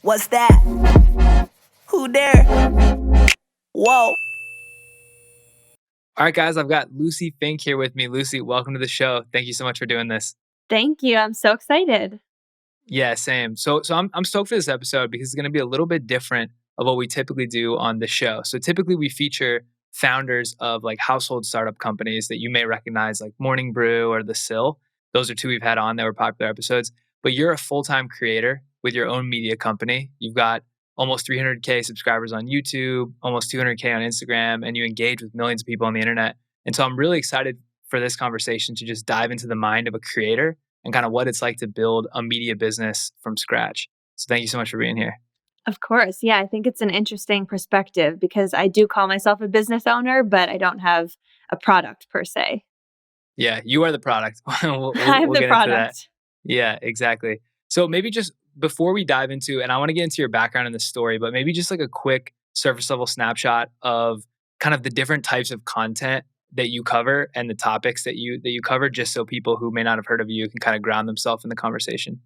What's that? Who there? Whoa. All right, guys, I've got Lucie Fink here with me. Lucie, welcome to the show. Thank you so much for doing this. Thank you. I'm so excited. Yeah, same. So I'm stoked for this episode because it's going to be a little bit different of what we typically do on the show. So typically we feature founders of like household startup companies that you may recognize, like Morning Brew or The Sill. Those are two we've had on that were popular episodes. But you're a full-time creator with your own media company. You've got almost 300K subscribers on YouTube, almost 200K on Instagram, and you engage with millions of people on the internet. And so I'm really excited for this conversation to just dive into the mind of a creator and kind of what it's like to build a media business from scratch. So thank you so much for being here. Of course. Yeah, I think it's an interesting perspective because I do call myself a business owner, but I don't have a product per se. Yeah, you are the product. I'm We'll the get into that. product. Yeah, exactly. So maybe just before we dive into, and I want to get into your background in the story, but maybe just like a quick surface level snapshot of kind of the different types of content that you cover and the topics that you cover, just so people who may not have heard of you can kind of ground themselves in the conversation.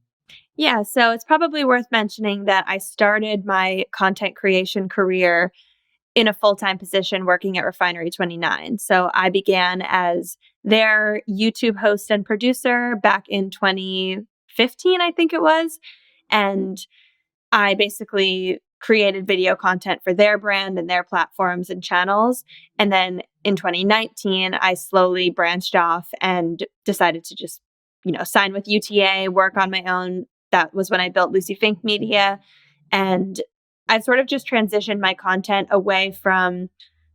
Yeah, so it's probably worth mentioning that I started my content creation career in a full-time position working at Refinery 29. So I began as their YouTube host and producer back in 2015, I think it was. And I basically created video content for their brand and their platforms and channels. And then in 2019, I slowly branched off and decided to just, sign with UTA, work on my own. That was when I built Lucie Fink Media. And I've sort of just transitioned my content away from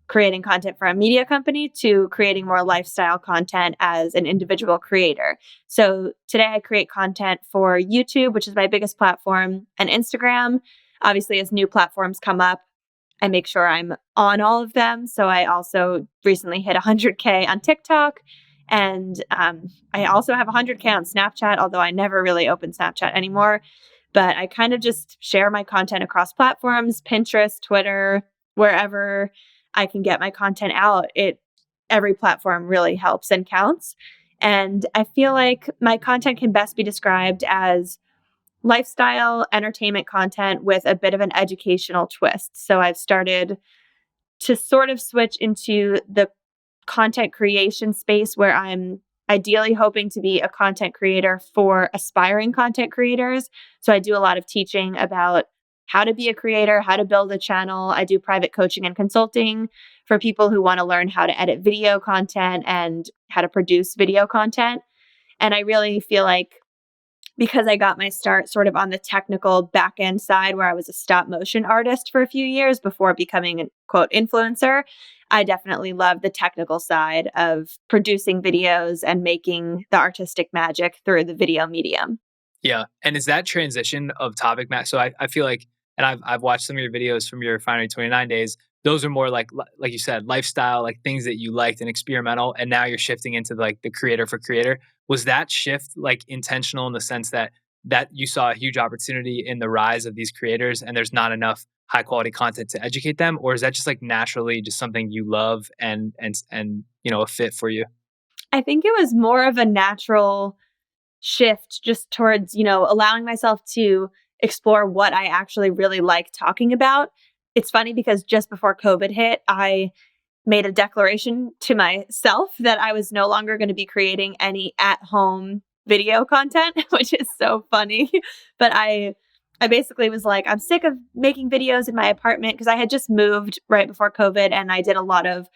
creating content for a media company to creating more lifestyle content as an individual creator. So today I create content for YouTube, which is my biggest platform, and Instagram. Obviously, as new platforms come up, I make sure I'm on all of them. So I also recently hit 100K on TikTok. And I also have 100K on Snapchat, although I never really open Snapchat anymore. But I kind of just share my content across platforms, Pinterest, Twitter, wherever I can get my content out. Every platform really helps and counts. And I feel like my content can best be described as lifestyle entertainment content with a bit of an educational twist. So I've started to sort of switch into the content creation space where I'm ideally hoping to be a content creator for aspiring content creators. So I do a lot of teaching about how to be a creator, how to build a channel. I do private coaching and consulting for people who want to learn how to edit video content and how to produce video content. And I really feel like because I got my start sort of on the technical back end side where I was a stop motion artist for a few years before becoming a quote influencer, I definitely love the technical side of producing videos and making the artistic magic through the video medium. Yeah. And is that transition of topic matter? So I feel like, and I've watched some of your videos from your Refinery 29 days. Those are more like you said, lifestyle, like things that you liked and experimental. And now you're shifting into like the creator for creator. Was that shift like intentional in the sense that you saw a huge opportunity in the rise of these creators and there's not enough high quality content to educate them? Or is that just like naturally just something you love and a fit for you? I think it was more of a natural shift just towards, allowing myself to explore what I actually really like talking about. It's funny because just before COVID hit, I made a declaration to myself that I was no longer going to be creating any at-home video content, which is so funny. But I basically was like, I'm sick of making videos in my apartment because I had just moved right before COVID and I did a lot of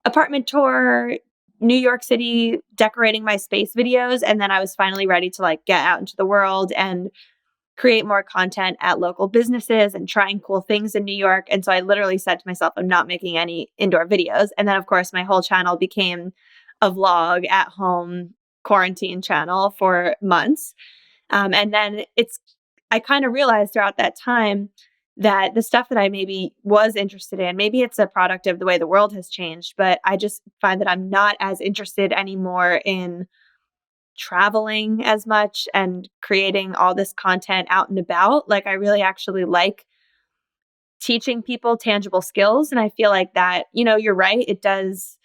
apartment tour, New York City, decorating my space videos. And then I was finally ready to like get out into the world and create more content at local businesses and trying cool things in New York. And so I literally said to myself, I'm not making any indoor videos. And then of course my whole channel became a vlog at home quarantine channel for months. And then I kind of realized throughout that time that the stuff that I maybe was interested in, maybe it's a product of the way the world has changed, but I just find that I'm not as interested anymore in traveling as much and creating all this content out and about. Like I really actually like teaching people tangible skills. And I feel like that, you're right. It does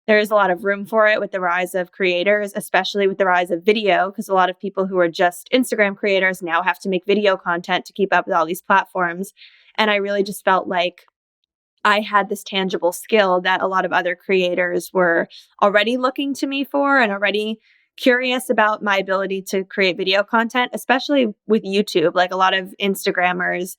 there is a lot of room for it with the rise of creators, especially with the rise of video, because a lot of people who are just Instagram creators now have to make video content to keep up with all these platforms. And I really just felt like I had this tangible skill that a lot of other creators were already looking to me for and already curious about my ability to create video content, especially with YouTube. Like, a lot of Instagrammers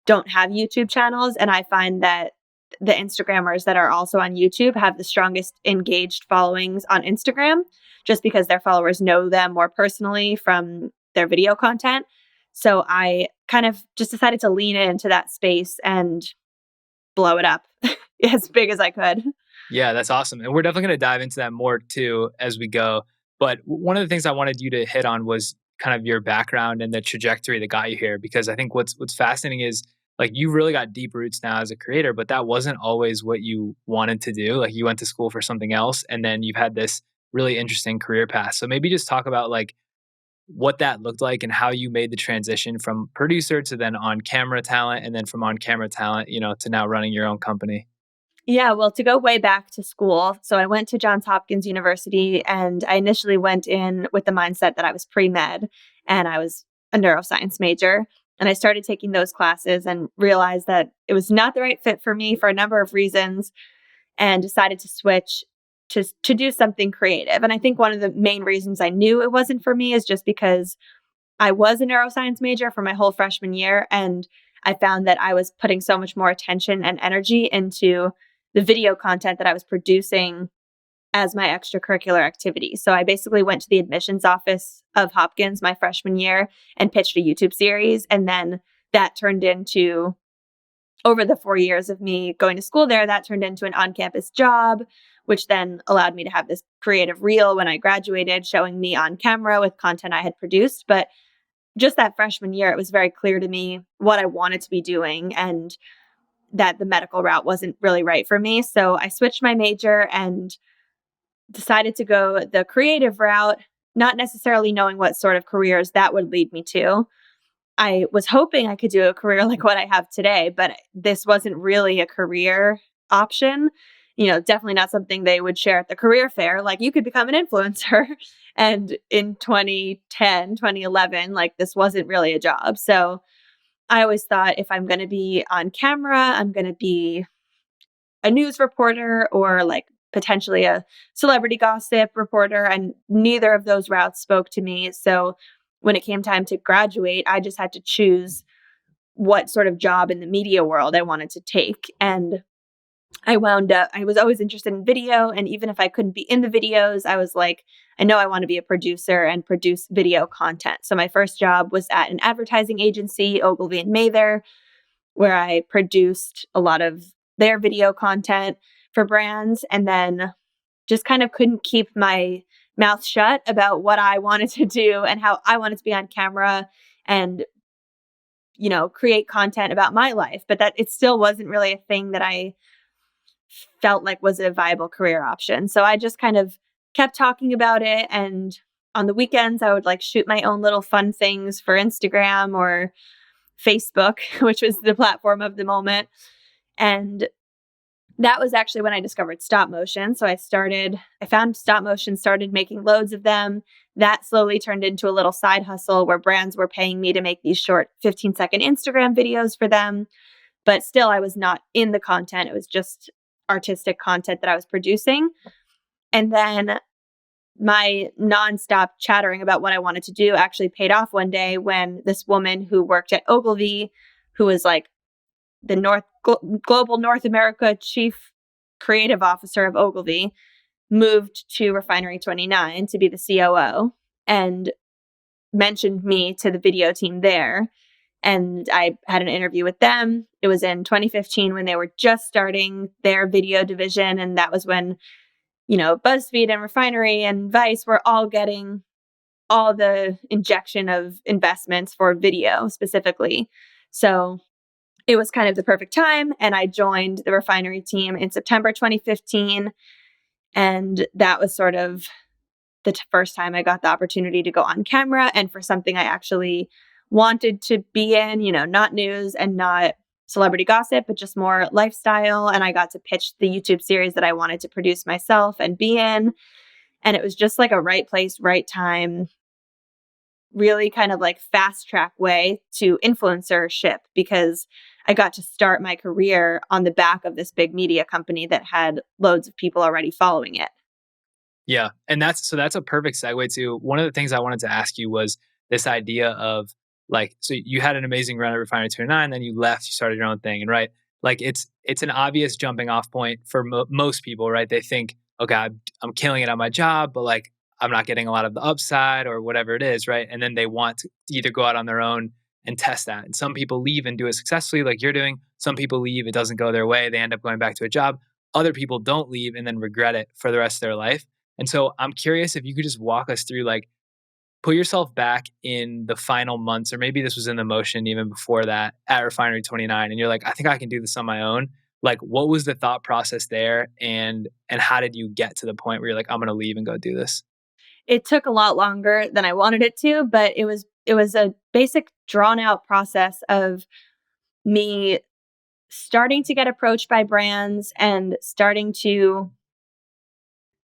don't have YouTube channels. And I find that the Instagrammers that are also on YouTube have the strongest engaged followings on Instagram, just because their followers know them more personally from their video content. So I kind of just decided to lean into that space and blow it up as big as I could. Yeah, that's awesome. And we're definitely going to dive into that more too as we go. But one of the things I wanted you to hit on was kind of your background and the trajectory that got you here. Because I think what's fascinating is, like, you really got deep roots now as a creator, but that wasn't always what you wanted to do. Like, you went to school for something else, and then you've had this really interesting career path. So maybe just talk about like what that looked like and how you made the transition from producer to then on camera talent, and then from on camera talent, to now running your own company. Yeah, well, to go way back to school, so I went to Johns Hopkins University, and I initially went in with the mindset that I was pre-med and I was a neuroscience major. And I started taking those classes and realized that it was not the right fit for me for a number of reasons, and decided to switch to do something creative. And I think one of the main reasons I knew it wasn't for me is just because I was a neuroscience major for my whole freshman year, and I found that I was putting so much more attention and energy into the video content that I was producing as my extracurricular activity. So I basically went to the admissions office of Hopkins my freshman year and pitched a YouTube series. And then that turned into, over the 4 years of me going to school there, that turned into an on-campus job, which then allowed me to have this creative reel when I graduated, showing me on camera with content I had produced. But just that freshman year, it was very clear to me what I wanted to be doing, and that the medical route wasn't really right for me. So I switched my major and decided to go the creative route, not necessarily knowing what sort of careers that would lead me to. I was hoping I could do a career like what I have today, but this wasn't really a career option. Definitely not something they would share at the career fair. Like, you could become an influencer. And in 2010, 2011, like, this wasn't really a job. So I always thought, if I'm going to be on camera, I'm going to be a news reporter or like potentially a celebrity gossip reporter. And neither of those routes spoke to me. So when it came time to graduate, I just had to choose what sort of job in the media world I wanted to take. And I was always interested in video. And even if I couldn't be in the videos, I was like, I know I want to be a producer and produce video content. So my first job was at an advertising agency, Ogilvy and Mather, where I produced a lot of their video content for brands, and then just kind of couldn't keep my mouth shut about what I wanted to do and how I wanted to be on camera and, create content about my life. But that it still wasn't really a thing that I felt like was a viable career option. So I just kind of kept talking about it. And on the weekends, I would like shoot my own little fun things for Instagram or Facebook, which was the platform of the moment. And that was actually when I discovered stop motion. So I found stop motion, started making loads of them. That slowly turned into a little side hustle where brands were paying me to make these short 15-second Instagram videos for them. But still, I was not in the content. It was just artistic content that I was producing. And then my nonstop chattering about what I wanted to do actually paid off one day when this woman who worked at Ogilvy, who was like the global North America chief creative officer of Ogilvy, moved to Refinery 29 to be the COO and mentioned me to the video team there. And I had an interview with them. It was in 2015 when they were just starting their video division. And that was when, BuzzFeed and Refinery and Vice were all getting all the injection of investments for video specifically. So it was kind of the perfect time. And I joined the Refinery team in September 2015. And that was sort of the first time I got the opportunity to go on camera and for something I actually wanted to be in, not news and not celebrity gossip, but just more lifestyle. And I got to pitch the YouTube series that I wanted to produce myself and be in. And it was just like a right place, right time, really kind of like fast track way to influencership, because I got to start my career on the back of this big media company that had loads of people already following it. Yeah. And that's a perfect segue to one of the things I wanted to ask you was this idea of like, so you had an amazing run at Refinery 29, then you left, you started your own thing. And right, like it's an obvious jumping off point for most people, right? They think, okay, I'm killing it on my job, but like I'm not getting a lot of the upside or whatever it is, right? And then they want to either go out on their own and test that. And some people leave and do it successfully, like you're doing. Some people leave, it doesn't go their way. They end up going back to a job. Other people don't leave and then regret it for the rest of their life. And so I'm curious if you could just walk us through, like, put yourself back in the final months, or maybe this was in the motion even before that at Refinery 29, and you're like, I think I can do this on my own. Like, what was the thought process there, and how did you get to the point where you're like, I'm going to leave and go do this? It took a lot longer than I wanted it to, but it was a basic drawn out process of me starting to get approached by brands and starting to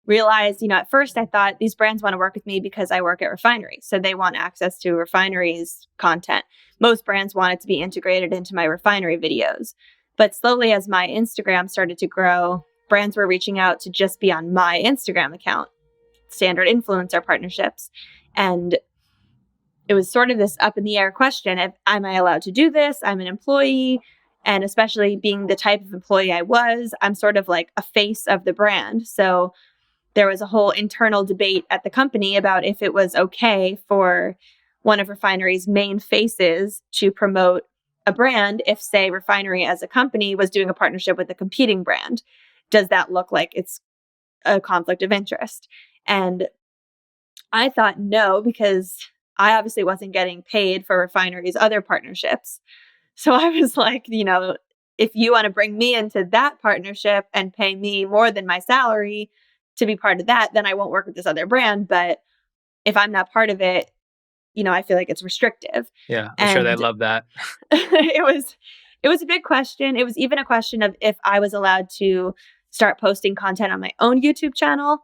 realize, at first I thought these brands want to work with me because I work at Refinery. So they want access to Refinery's content. Most brands want it to be integrated into my Refinery videos. But slowly, as my Instagram started to grow, brands were reaching out to just be on my Instagram account, standard influencer partnerships. And it was sort of this up in the air question of, am I allowed to do this? I'm an employee. And especially being the type of employee I was, I'm sort of like a face of the brand. So there was a whole internal debate at the company about if it was okay for one of Refinery's main faces to promote a brand if, say, Refinery as a company was doing a partnership with a competing brand. Does that look like it's a conflict of interest? And I thought no, because I obviously wasn't getting paid for Refinery's other partnerships. So I was like, if you want to bring me into that partnership and pay me more than my salary to be part of that, then I won't work with this other brand. But if I'm not part of it, I feel like it's restrictive. Yeah, I'm sure they love that. it was a big question. It was even a question of if I was allowed to start posting content on my own YouTube channel,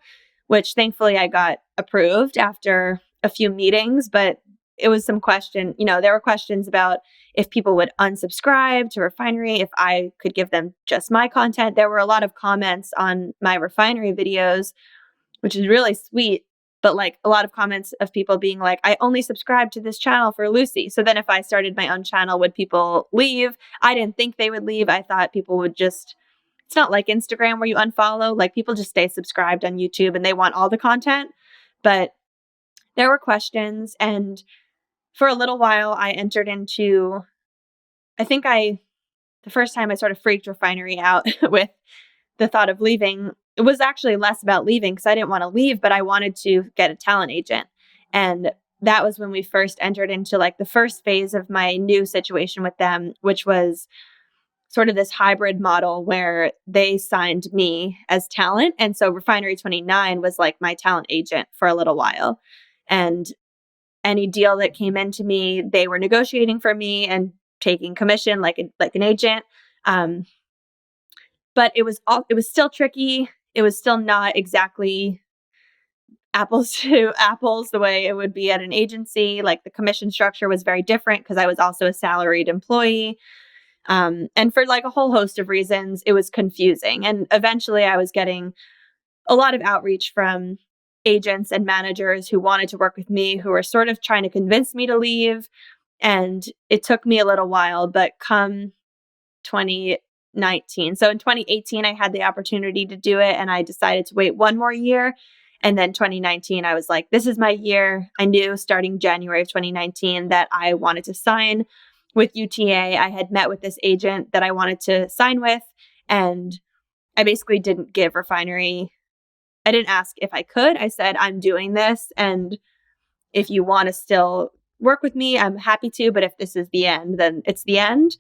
which thankfully I got approved after a few meetings. But it was some question, there were questions about if people would unsubscribe to Refinery, if I could give them just my content. There were a lot of comments on my Refinery videos, which is really sweet. But like a lot of comments of people being like, I only subscribe to this channel for Lucie. So then if I started my own channel, would people leave? I didn't think they would leave. I thought people would just, it's not like Instagram where you unfollow. Like people just stay subscribed on YouTube and they want all the content. But there were questions. And for a little while, I entered into, the first time I sort of freaked Refinery out with the thought of leaving. It was actually less about leaving because I didn't want to leave, but I wanted to get a talent agent. And that was when we first entered into like the first phase of my new situation with them, which was sort of this hybrid model where they signed me as talent. And so Refinery 29 was like my talent agent for a little while. And any deal that came into me, they were negotiating for me and taking commission like an agent. But it was still tricky. It was still not exactly apples to apples the way it would be at an agency. Like the commission structure was very different because I was also a salaried employee. And for like a whole host of reasons, it was confusing. And eventually I was getting a lot of outreach from agents and managers who wanted to work with me, who were sort of trying to convince me to leave. And it took me a little while, but come 2019. So in 2018, I had the opportunity to do it and I decided to wait one more year. And then 2019, I was like, this is my year. I knew starting January of 2019 that I wanted to sign with UTA. I had met with this agent that I wanted to sign with. And I basically didn't give Refinery, I didn't ask if I could. I said, I'm doing this. And if you want to still work with me, I'm happy to. But if this is the end, then it's the end.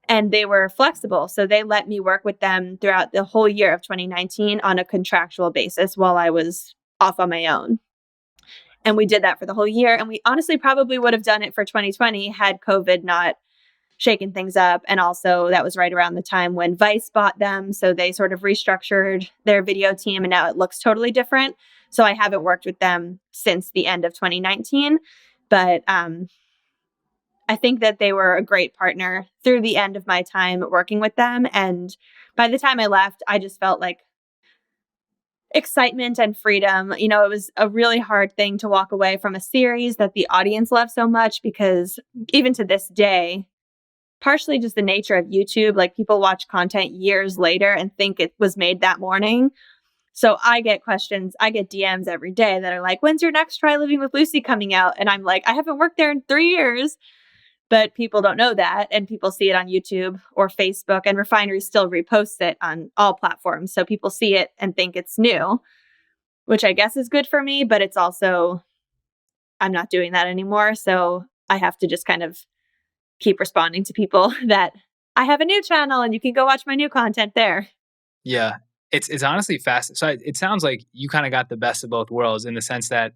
And they were flexible. So they let me work with them throughout the whole year of 2019 on a contractual basis while I was off on my own. And we did that for the whole year. And we honestly probably would have done it for 2020 had COVID not shaken things up. And also that was right around the time when Vice bought them. So they sort of restructured their video team and now it looks totally different. So I haven't worked with them since the end of 2019. But I think that they were a great partner through the end of my time working with them. And by the time I left, I just felt like excitement and freedom. You know, it was a really hard thing to walk away from a series that the audience loved so much because even to this day, partially just the nature of YouTube, like people watch content years later and think it was made that morning. So I get questions, I get DMs every day that are like, when's your next Try Living with Lucie coming out? And I'm like, I haven't worked there in 3 years. But people don't know that. And people see it on YouTube or Facebook, and Refinery still reposts it on all platforms. So people see it and think it's new, which I guess is good for me. But it's also, I'm not doing that anymore. So I have to just kind of keep responding to people that I have a new channel and you can go watch my new content there. Yeah. It's honestly fast. So it sounds like you kind of got the best of both worlds in the sense that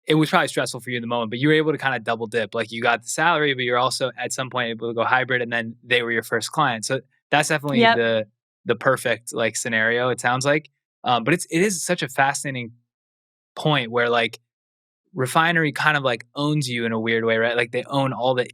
it was probably stressful for you in the moment, but you were able to kind of double dip. Like you got the salary, but you're also at some point able to go hybrid, and then they were your first client. So that's definitely the perfect like scenario. It sounds like, but it is such a fascinating point where like Refinery kind of like owns you in a weird way, right? Like they own all the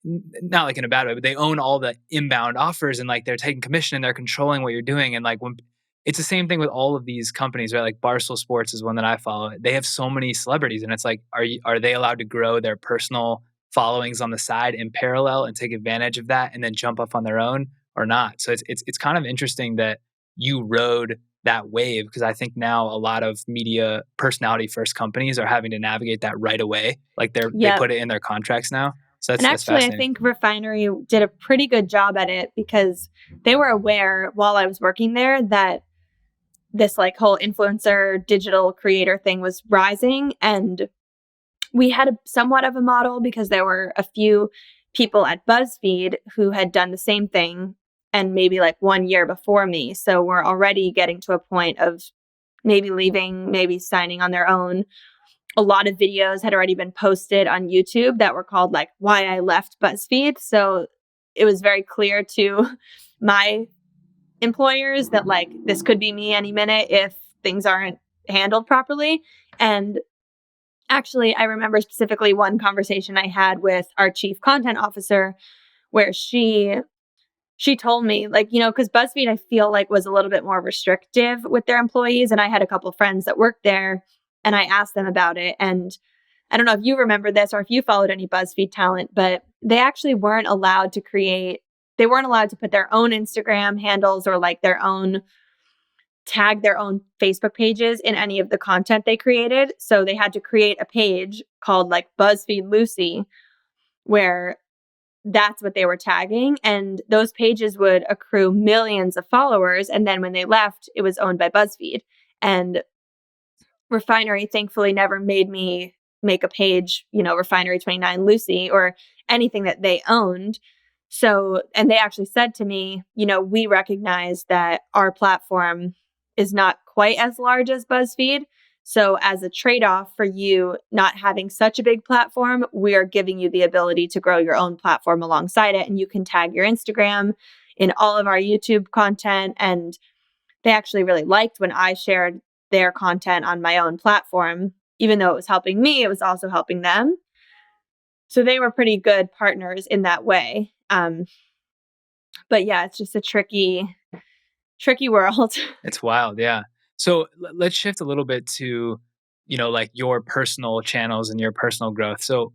not like in a bad way, but they own all the inbound offers, and like they're taking commission and they're controlling what you're doing. And like when it's the same thing with all of these companies, right? Like Barstool Sports is one that I follow. They have so many celebrities, and it's like, are they allowed to grow their personal followings on the side in parallel and take advantage of that, and then jump up on their own or not? So it's kind of interesting that you rode that wave, because I think now a lot of media personality first companies are having to navigate that right away. Like they put it in their contracts now. So that's actually, I think Refinery did a pretty good job at it because they were aware while I was working there that this like whole influencer digital creator thing was rising. And we had somewhat of a model because there were a few people at BuzzFeed who had done the same thing and maybe like 1 year before me. So we're already getting to a point of maybe leaving, maybe signing on their own. A lot of videos had already been posted on YouTube that were called like Why I Left BuzzFeed. So it was very clear to my employers that like this could be me any minute if things aren't handled properly. And actually, I remember specifically one conversation I had with our chief content officer where she told me like, you know, because BuzzFeed I feel like was a little bit more restrictive with their employees. And I had a couple of friends that worked there and I asked them about it. And I don't know if you remember this or if you followed any BuzzFeed talent, but they actually weren't allowed to put their own Instagram handles or like tag their own Facebook pages in any of the content they created. So they had to create a page called like BuzzFeed Lucie, where that's what they were tagging. And those pages would accrue millions of followers. And then when they left, it was owned by BuzzFeed. And Refinery thankfully never made me make a page, you know, Refinery 29 Lucie or anything that they owned. So, and they actually said to me, you know, we recognize that our platform is not quite as large as BuzzFeed. So as a trade-off for you not having such a big platform, we are giving you the ability to grow your own platform alongside it. And you can tag your Instagram in all of our YouTube content. And they actually really liked when I shared their content on my own platform. Even though it was helping me, it was also helping them. So they were pretty good partners in that way. But yeah, it's just a tricky world. It's wild. Yeah. So let's shift a little bit to, you know, like your personal channels and your personal growth. So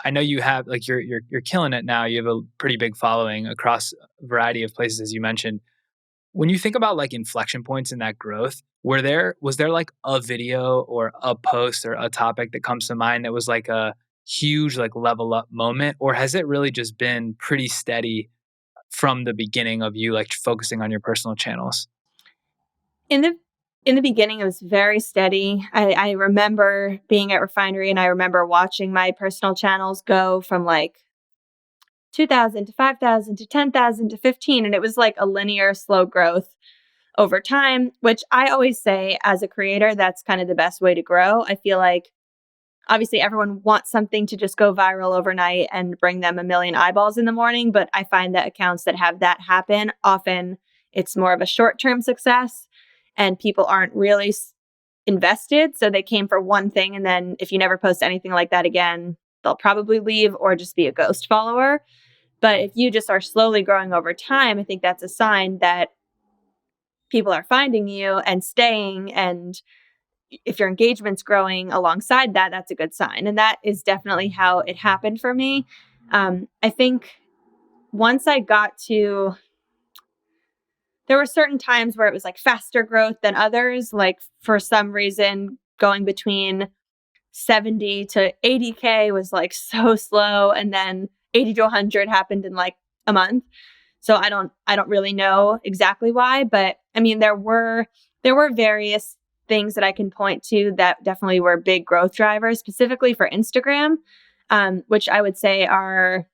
I know you have like, you're killing it now. You have a pretty big following across a variety of places, as you mentioned. When you think about like inflection points in that growth, was there like a video or a post or a topic that comes to mind that was like a huge like level up moment, or has it really just been pretty steady from the beginning of you like focusing on your personal channels? In the beginning, it was very steady. I remember being at Refinery and I remember watching my personal channels go from like 2,000 to 5,000 to 10,000 to 15. And it was like a linear slow growth over time, which I always say as a creator, that's kind of the best way to grow. I feel like obviously everyone wants something to just go viral overnight and bring them a million eyeballs in the morning. But I find that accounts that have that happen, often it's more of a short-term success and people aren't really invested. So they came for one thing. And then if you never post anything like that again, they'll probably leave or just be a ghost follower. But if you just are slowly growing over time, I think that's a sign that people are finding you and staying. And if your engagement's growing alongside that, that's a good sign. And that is definitely how it happened for me. I think once I got to, there were certain times where it was like faster growth than others. Like for some reason, going between 70 to 80K was like so slow. And then 80 to 100 happened in like a month. So I don't really know exactly why, but I mean, there were various things that I can point to that definitely were big growth drivers, specifically for Instagram, which I would say are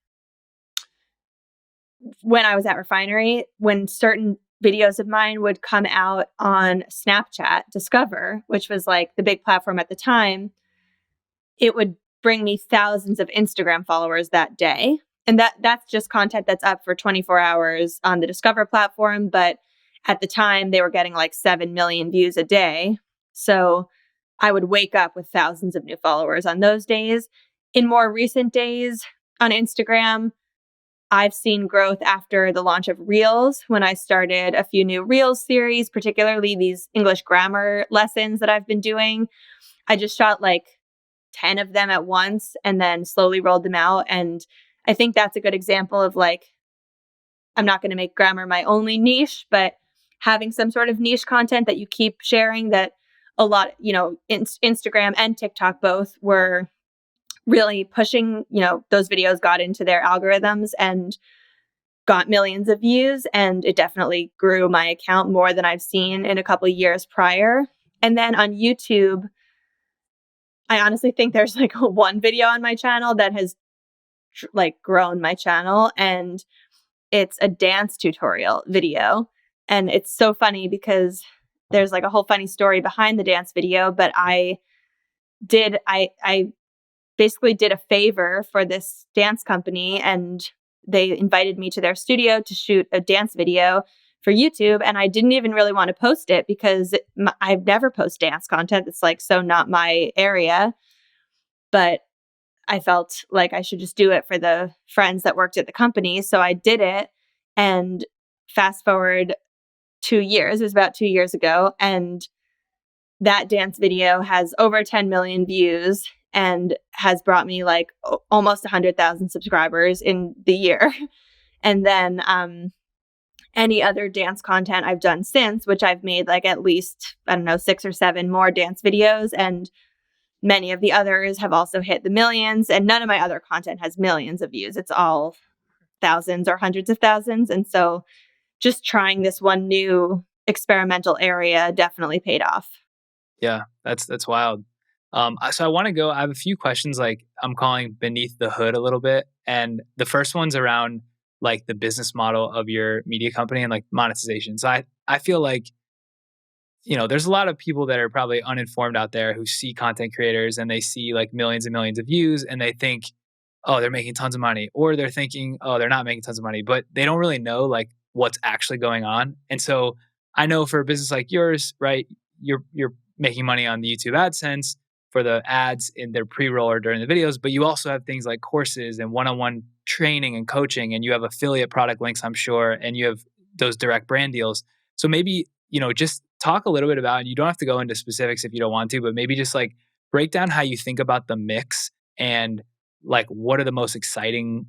when I was at Refinery, when certain videos of mine would come out on Snapchat Discover, which was like the big platform at the time, it would bring me thousands of Instagram followers that day. And that's just content that's up for 24 hours on the Discover platform. But at the time, they were getting like 7 million views a day. So I would wake up with thousands of new followers on those days. In more recent days on Instagram, I've seen growth after the launch of Reels, when I started a few new Reels series, particularly these English grammar lessons that I've been doing. I just shot like 10 of them at once and then slowly rolled them out. And I think that's a good example of like, I'm not going to make grammar my only niche, but having some sort of niche content that you keep sharing, that a lot, Instagram and TikTok both were really pushing, those videos got into their algorithms and got millions of views. And it definitely grew my account more than I've seen in a couple of years prior. And then on YouTube, I honestly think there's like one video on my channel that has like grown my channel, and it's a dance tutorial video. And it's so funny because there's like a whole funny story behind the dance video, but I basically did a favor for this dance company, and they invited me to their studio to shoot a dance video for YouTube. And I didn't even really want to post it because I've never posted dance content. It's like so not my area. But I felt like I should just do it for the friends that worked at the company. So I did it. And fast forward 2 years, it was about 2 years ago. And that dance video has over 10 million views and has brought me like almost 100,000 subscribers in the year. And then any other dance content I've done since, which I've made like at least, 6 or 7 more dance videos. And many of the others have also hit the millions, and none of my other content has millions of views. It's all thousands or hundreds of thousands. And so just trying this one new experimental area definitely paid off. Yeah, that's wild. So I have a few questions like I'm calling beneath the hood a little bit. And the first one's around like the business model of your media company and like monetization. So I feel like, there's a lot of people that are probably uninformed out there who see content creators and they see like millions and millions of views and they think, oh, they're making tons of money, or they're thinking, oh, they're not making tons of money, but they don't really know like what's actually going on. And so I know for a business like yours, right, you're making money on the YouTube AdSense for the ads in their pre-roll or during the videos, but you also have things like courses and one-on-one training and coaching, and you have affiliate product links, I'm sure, and you have those direct brand deals. So maybe, just talk a little bit about, and you don't have to go into specifics if you don't want to, but maybe just like break down how you think about the mix and like what are the most exciting,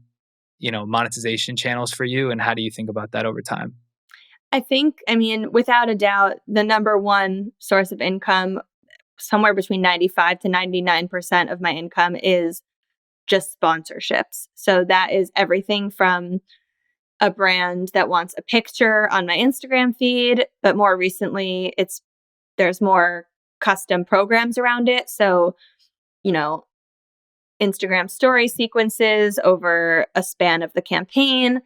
monetization channels for you, and how do you think about that over time? I think, without a doubt, the number one source of income, somewhere between 95 to 99% of my income, is just sponsorships. So that is everything from a brand that wants a picture on my Instagram feed, but more recently, there's more custom programs around it. So, Instagram story sequences over a span of the campaign,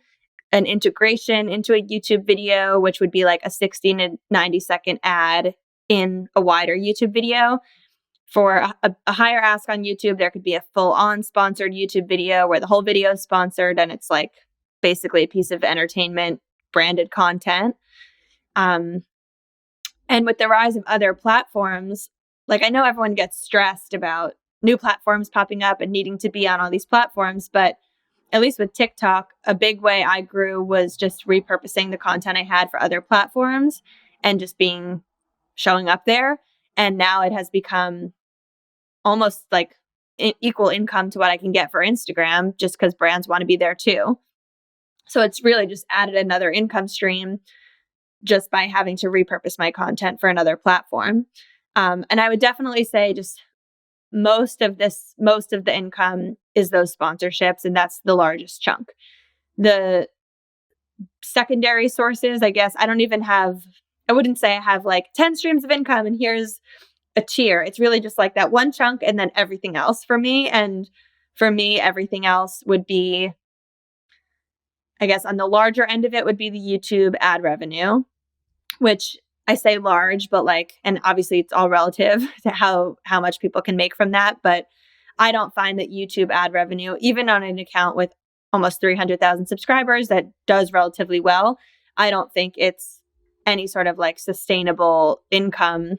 an integration into a YouTube video, which would be like a 60 to 90 second ad in a wider YouTube video, For a higher ask on YouTube, there could be a full-on sponsored YouTube video where the whole video is sponsored and it's like basically a piece of entertainment branded content. And with the rise of other platforms, like I know everyone gets stressed about new platforms popping up and needing to be on all these platforms, but at least with TikTok, a big way I grew was just repurposing the content I had for other platforms and just showing up there. And now it has become almost like equal income to what I can get for Instagram, just because brands want to be there too. So it's really just added another income stream just by having to repurpose my content for another platform. And I would definitely say just most of the income is those sponsorships, and that's the largest chunk. The secondary sources, I guess, I wouldn't say I have like 10 streams of income and here's a tier. It's really just like that one chunk and then everything else for me. And for me, everything else would be, I guess, on the larger end of it would be the YouTube ad revenue, which I say large, but like, and obviously it's all relative to how much people can make from that. But I don't find that YouTube ad revenue, even on an account with almost 300,000 subscribers that does relatively well, I don't think it's any sort of like sustainable income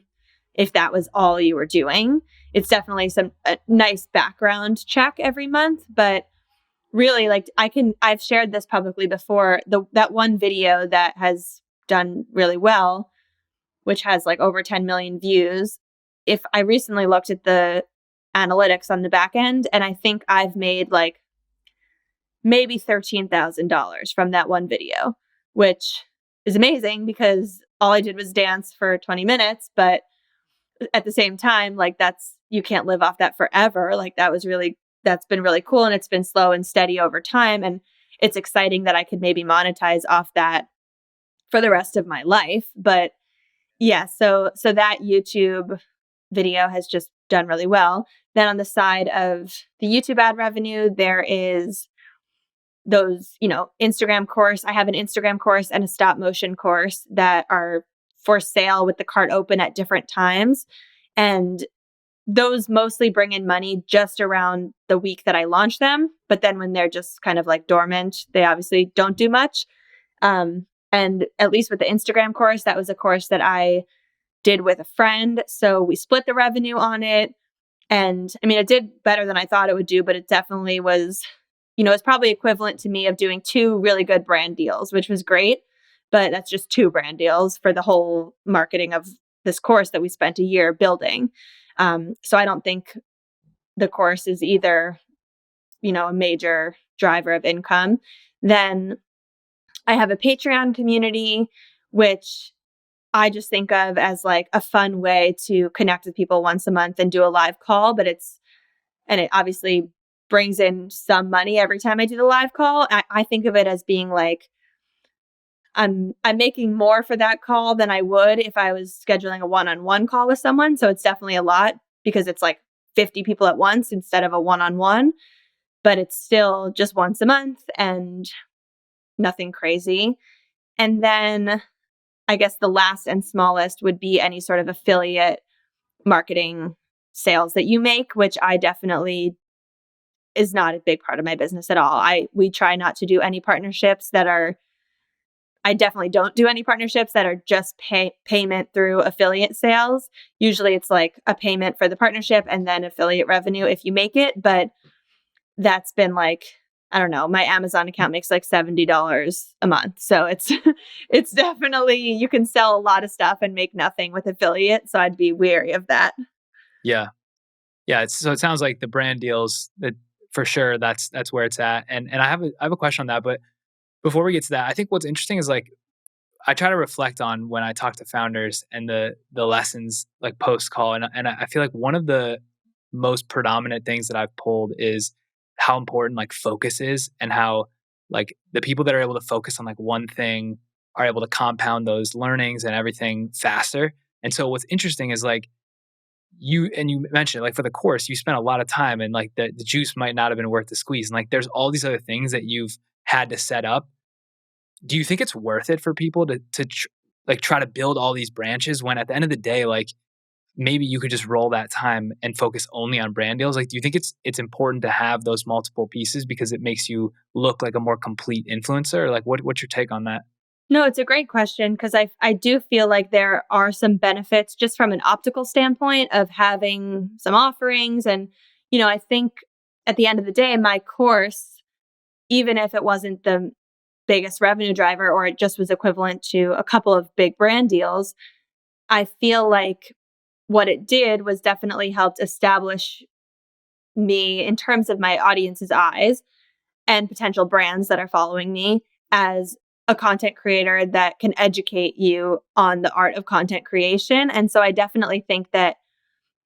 if that was all you were doing. It's definitely a nice background check every month, but really like I've shared this publicly before, that one video that has done really well, which has like over 10 million views. If I recently looked at the analytics on the back end, and I think I've made like maybe $13,000 from that one video, which is amazing because all I did was dance for 20 minutes. But at the same time, like you can't live off that forever. Like that's been really cool. And it's been slow and steady over time. And it's exciting that I could maybe monetize off that for the rest of my life. But yeah, so that YouTube video has just done really well. Then on the side of the YouTube ad revenue, there is those, Instagram course. I have an Instagram course and a stop motion course that are for sale with the cart open at different times. And those mostly bring in money just around the week that I launch them. But then when they're just kind of like dormant, they obviously don't do much. And at least with the Instagram course, that was a course that I did with a friend. So we split the revenue on it. And I mean, it did better than I thought it would do, but it definitely was, it's probably equivalent to me of doing 2 really good brand deals, which was great. But that's just 2 brand deals for the whole marketing of this course that we spent a year building. So I don't think the course is either, a major driver of income. Then I have a Patreon community, which I just think of as like a fun way to connect with people once a month and do a live call. But it obviously brings in some money every time I do the live call. I think of it as being like, I'm making more for that call than I would if I was scheduling a one-on-one call with someone. So it's definitely a lot because it's like 50 people at once instead of a one-on-one, but it's still just once a month and nothing crazy. And then I guess the last and smallest would be any sort of affiliate marketing sales that you make, which I definitely is not a big part of my business at all. We try not to do any partnerships I definitely don't do any partnerships that are just payment through affiliate sales. Usually it's like a payment for the partnership and then affiliate revenue if you make it. But that's been like, I don't know, my Amazon account makes like $70 a month. So it's definitely, you can sell a lot of stuff and make nothing with affiliate. So I'd be wary of that. Yeah. Yeah. So it sounds like the brand deals that for sure that's where it's at. And I have a question on that, but before we get to that, I think what's interesting is like, I try to reflect on when I talk to founders and the lessons like post call. And I feel like one of the most predominant things that I've pulled is how important like focus is, and how like the people that are able to focus on like one thing are able to compound those learnings and everything faster. And so what's interesting is like you mentioned like for the course, you spent a lot of time and like the juice might not have been worth the squeeze. And like there's all these other things that you've had to set up. Do you think it's worth it for people to try to build all these branches when at the end of the day, like maybe you could just roll that time and focus only on brand deals? Like, do you think it's important to have those multiple pieces because it makes you look like a more complete influencer? Like, what's your take on that? No, it's a great question because I do feel like there are some benefits just from an optical standpoint of having some offerings. And, I think at the end of the day, my course, even if it wasn't the biggest revenue driver or it just was equivalent to a couple of big brand deals, I feel like what it did was definitely helped establish me in terms of my audience's eyes and potential brands that are following me as a content creator that can educate you on the art of content creation. And so I definitely think that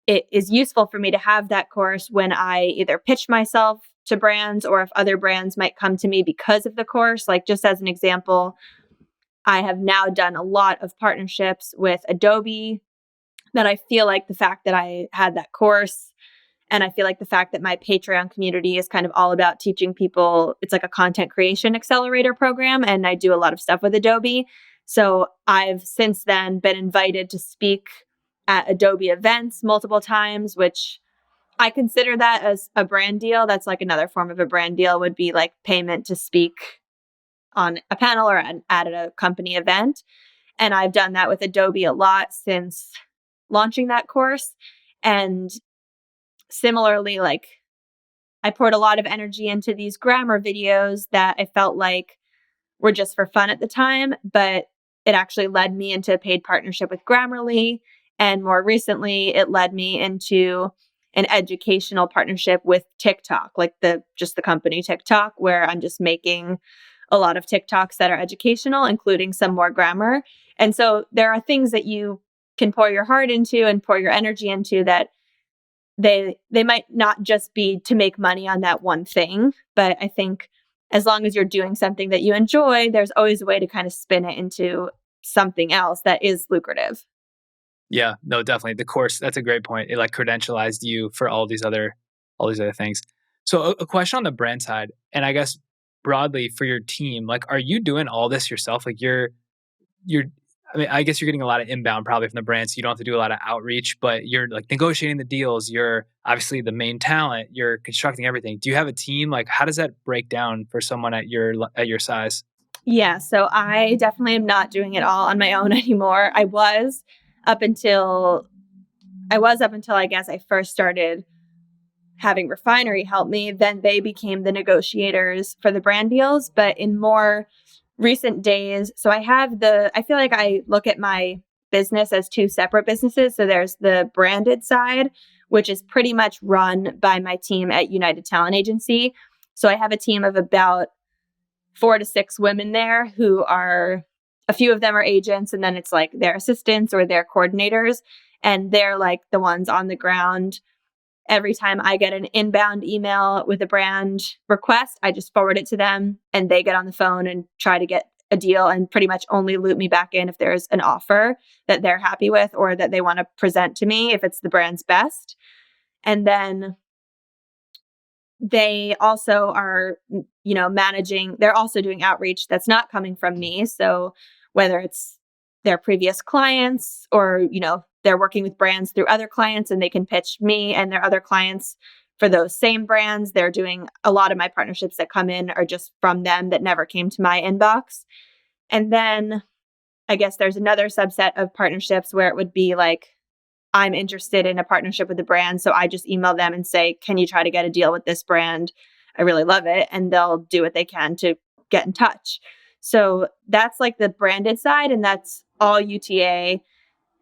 it is useful for me to have that course when I either pitch myself to brands or if other brands might come to me because of the course. Like, just as an example, I have now done a lot of partnerships with Adobe that I feel like the fact that I had that course and I feel like the fact that my Patreon community is kind of all about teaching people, it's like a content creation accelerator program. And I do a lot of stuff with Adobe. So I've since then been invited to speak at Adobe events multiple times, which I consider that as a brand deal. That's like another form of a brand deal would be like payment to speak on a panel or at a company event. And I've done that with Adobe a lot since launching that course. And similarly, like I poured a lot of energy into these grammar videos that I felt like were just for fun at the time, but it actually led me into a paid partnership with Grammarly. And more recently, it led me into an educational partnership with TikTok, like the company TikTok, where I'm just making a lot of TikToks that are educational, including some more grammar. And so there are things that you can pour your heart into and pour your energy into that they might not just be to make money on that one thing, but I think as long as you're doing something that you enjoy, there's always a way to kind of spin it into something else that is lucrative. Yeah, no, definitely. The course, that's a great point. It like credentialized you for all these other things. So a question on the brand side, and I guess broadly for your team, like, are you doing all this yourself? Like you're I mean, I guess you're getting a lot of inbound probably from the brands, so you don't have to do a lot of outreach, but you're like negotiating the deals. You're obviously the main talent. You're constructing everything. Do you have a team? Like, how does that break down for someone at your size? Yeah, so I definitely am not doing it all on my own anymore. Up until up until I guess I first started having Refinery help me, then they became the negotiators for the brand deals. But in more recent days, so I feel like I look at my business as two separate businesses. So there's the branded side, which is pretty much run by my team at United Talent Agency. So I have a team of about 4 to 6 women there who are, a few of them are agents, and then it's like their assistants or their coordinators. And they're like the ones on the ground. Every time I get an inbound email with a brand request, I just forward it to them and they get on the phone and try to get a deal and pretty much only loop me back in if there's an offer that they're happy with or that they want to present to me if it's the brand's best. And then they also are, managing, they're also doing outreach that's not coming from me. So whether it's their previous clients or, they're working with brands through other clients and they can pitch me and their other clients for those same brands. They're doing a lot of my partnerships that come in are just from them that never came to my inbox. And then I guess there's another subset of partnerships where it would be like, I'm interested in a partnership with a brand. So I just email them and say, can you try to get a deal with this brand? I really love it. And they'll do what they can to get in touch. So that's like the branded side. And that's all UTA,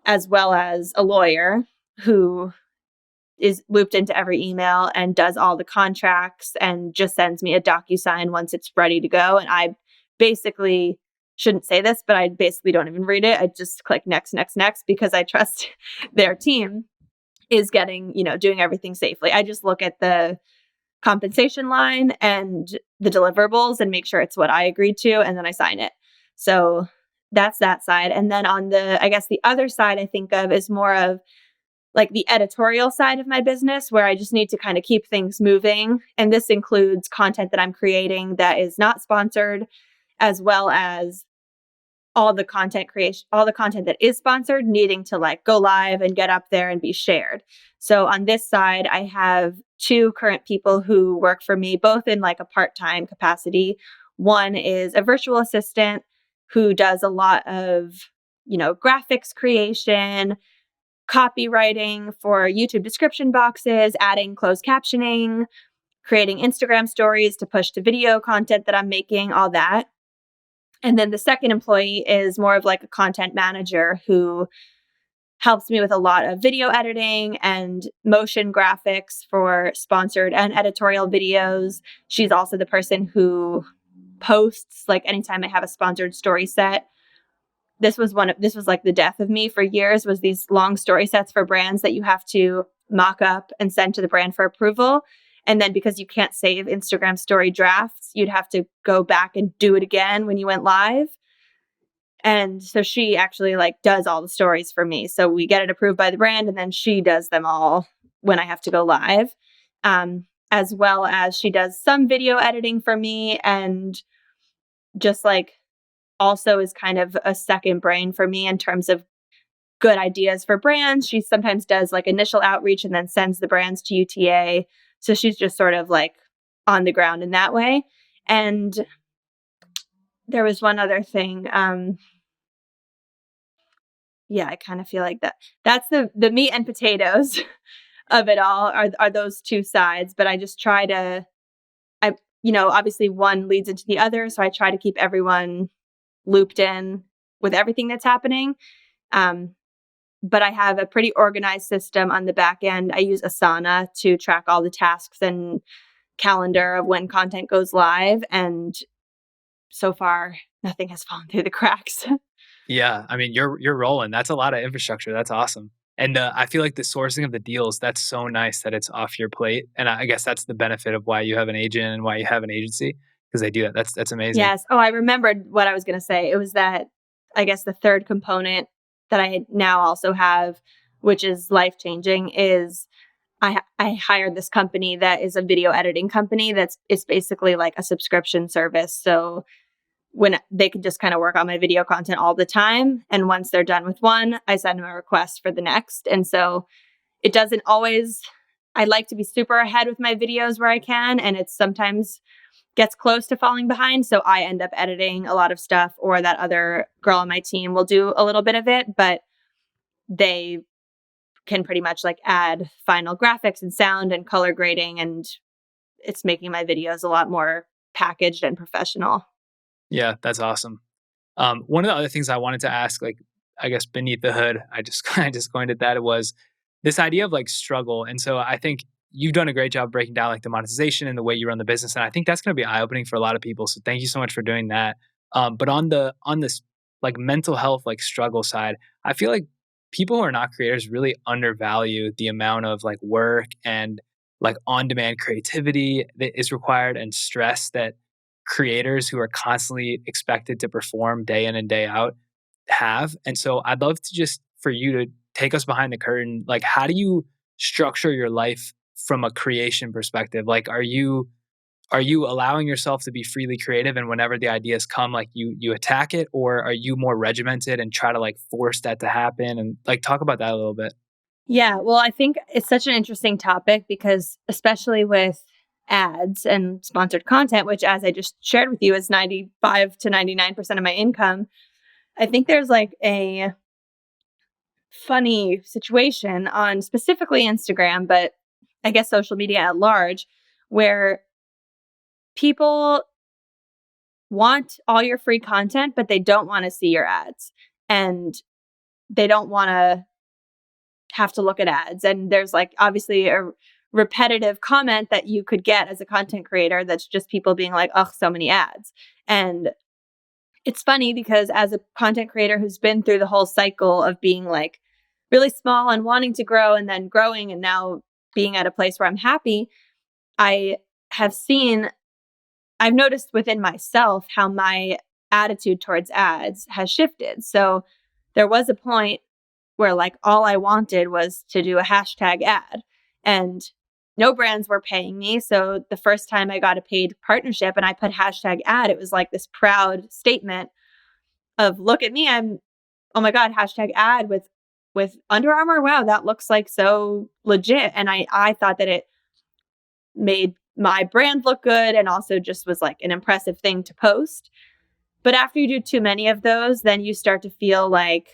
as well as a lawyer who is looped into every email and does all the contracts and just sends me a DocuSign once it's ready to go. And I basically shouldn't say this, but I basically don't even read it. I just click next, next, next because I trust their team is doing everything safely. I just look at the compensation line and the deliverables and make sure it's what I agreed to, and then I sign it. So that's that side. And then on the other side I think of is more of like the editorial side of my business where I just need to kind of keep things moving. And this includes content that I'm creating that is not sponsored, as well as all the content creation, all the content that is sponsored needing to like go live and get up there and be shared. So on this side, I have 2 current people who work for me, both in like a part-time capacity. One is a virtual assistant who does a lot of, graphics creation, copywriting for YouTube description boxes, adding closed captioning, creating Instagram stories to push to video content that I'm making, all that. And then the second employee is more of like a content manager who helps me with a lot of video editing and motion graphics for sponsored and editorial videos. She's also the person who posts like anytime I have a sponsored story set. This was like the death of me for years, was these long story sets for brands that you have to mock up and send to the brand for approval. And then because you can't save Instagram story drafts, you'd have to go back and do it again when you went live. And so she actually like does all the stories for me. So we get it approved by the brand and then she does them all when I have to go live. As well as she does some video editing for me and just like also is kind of a second brain for me in terms of good ideas for brands. She sometimes does like initial outreach and then sends the brands to UTA. So she's just sort of like on the ground in that way. And there was one other thing. I kind of feel like that's the meat and potatoes of it all are those 2 sides. But I just try to, obviously one leads into the other. So I try to keep everyone looped in with everything that's happening. But I have a pretty organized system on the back end. I use Asana to track all the tasks and calendar of when content goes live. And so far, nothing has fallen through the cracks. Yeah, I mean, you're rolling. That's a lot of infrastructure. That's awesome. And I feel like the sourcing of the deals, that's so nice that it's off your plate. And I guess that's the benefit of why you have an agent and why you have an agency, because they do that. That's amazing. Yes. Oh, I remembered what I was going to say. It was that, I guess the third component that I now also have, which is life-changing, is I hired this company that is a video editing company it's basically like a subscription service. So when they can just kind of work on my video content all the time. And once they're done with one, I send them a request for the next. And so it doesn't always, I like to be super ahead with my videos where I can. And it sometimes gets close to falling behind. So I end up editing a lot of stuff, or that other girl on my team will do a little bit of it, but they can pretty much like add final graphics and sound and color grading. And it's making my videos a lot more packaged and professional. Yeah, that's awesome. One of the other things I wanted to ask, like, I guess beneath the hood, I just coined it that, it was this idea of like struggle. And so I think you've done a great job breaking down like the monetization and the way you run the business. And I think that's going to be eye opening for a lot of people. So thank you so much for doing that. But on this like mental health, like struggle side, I feel like people who are not creators really undervalue the amount of like work and like on-demand creativity that is required and stress that creators who are constantly expected to perform day in and day out have. And so I'd love to just for you to take us behind the curtain. Like, how do you structure your life from a creation perspective? Like, are you allowing yourself to be freely creative and whenever the ideas come, like you attack it, or are you more regimented and try to like force that to happen? And like talk about that a little bit. Yeah, well, I think it's such an interesting topic because especially with ads and sponsored content, which as I just shared with you is 95 to 99% of my income, I think there's like a funny situation on specifically Instagram, but I guess social media at large, where people want all your free content, but they don't want to see your ads and they don't want to have to look at ads. And there's like obviously a repetitive comment that you could get as a content creator that's just people being like, oh, so many ads. And it's funny because as a content creator who's been through the whole cycle of being like really small and wanting to grow and then growing and now being at a place where I'm happy, I've noticed within myself how my attitude towards ads has shifted. So there was a point where like all I wanted was to do a hashtag ad and no brands were paying me. So the first time I got a paid partnership and I put hashtag ad, it was like this proud statement of look at me, oh my God, hashtag ad with Under Armour. Wow, that looks like so legit. And I thought that it made my brand look good and also just was like an impressive thing to post. But after you do too many of those, then you start to feel like,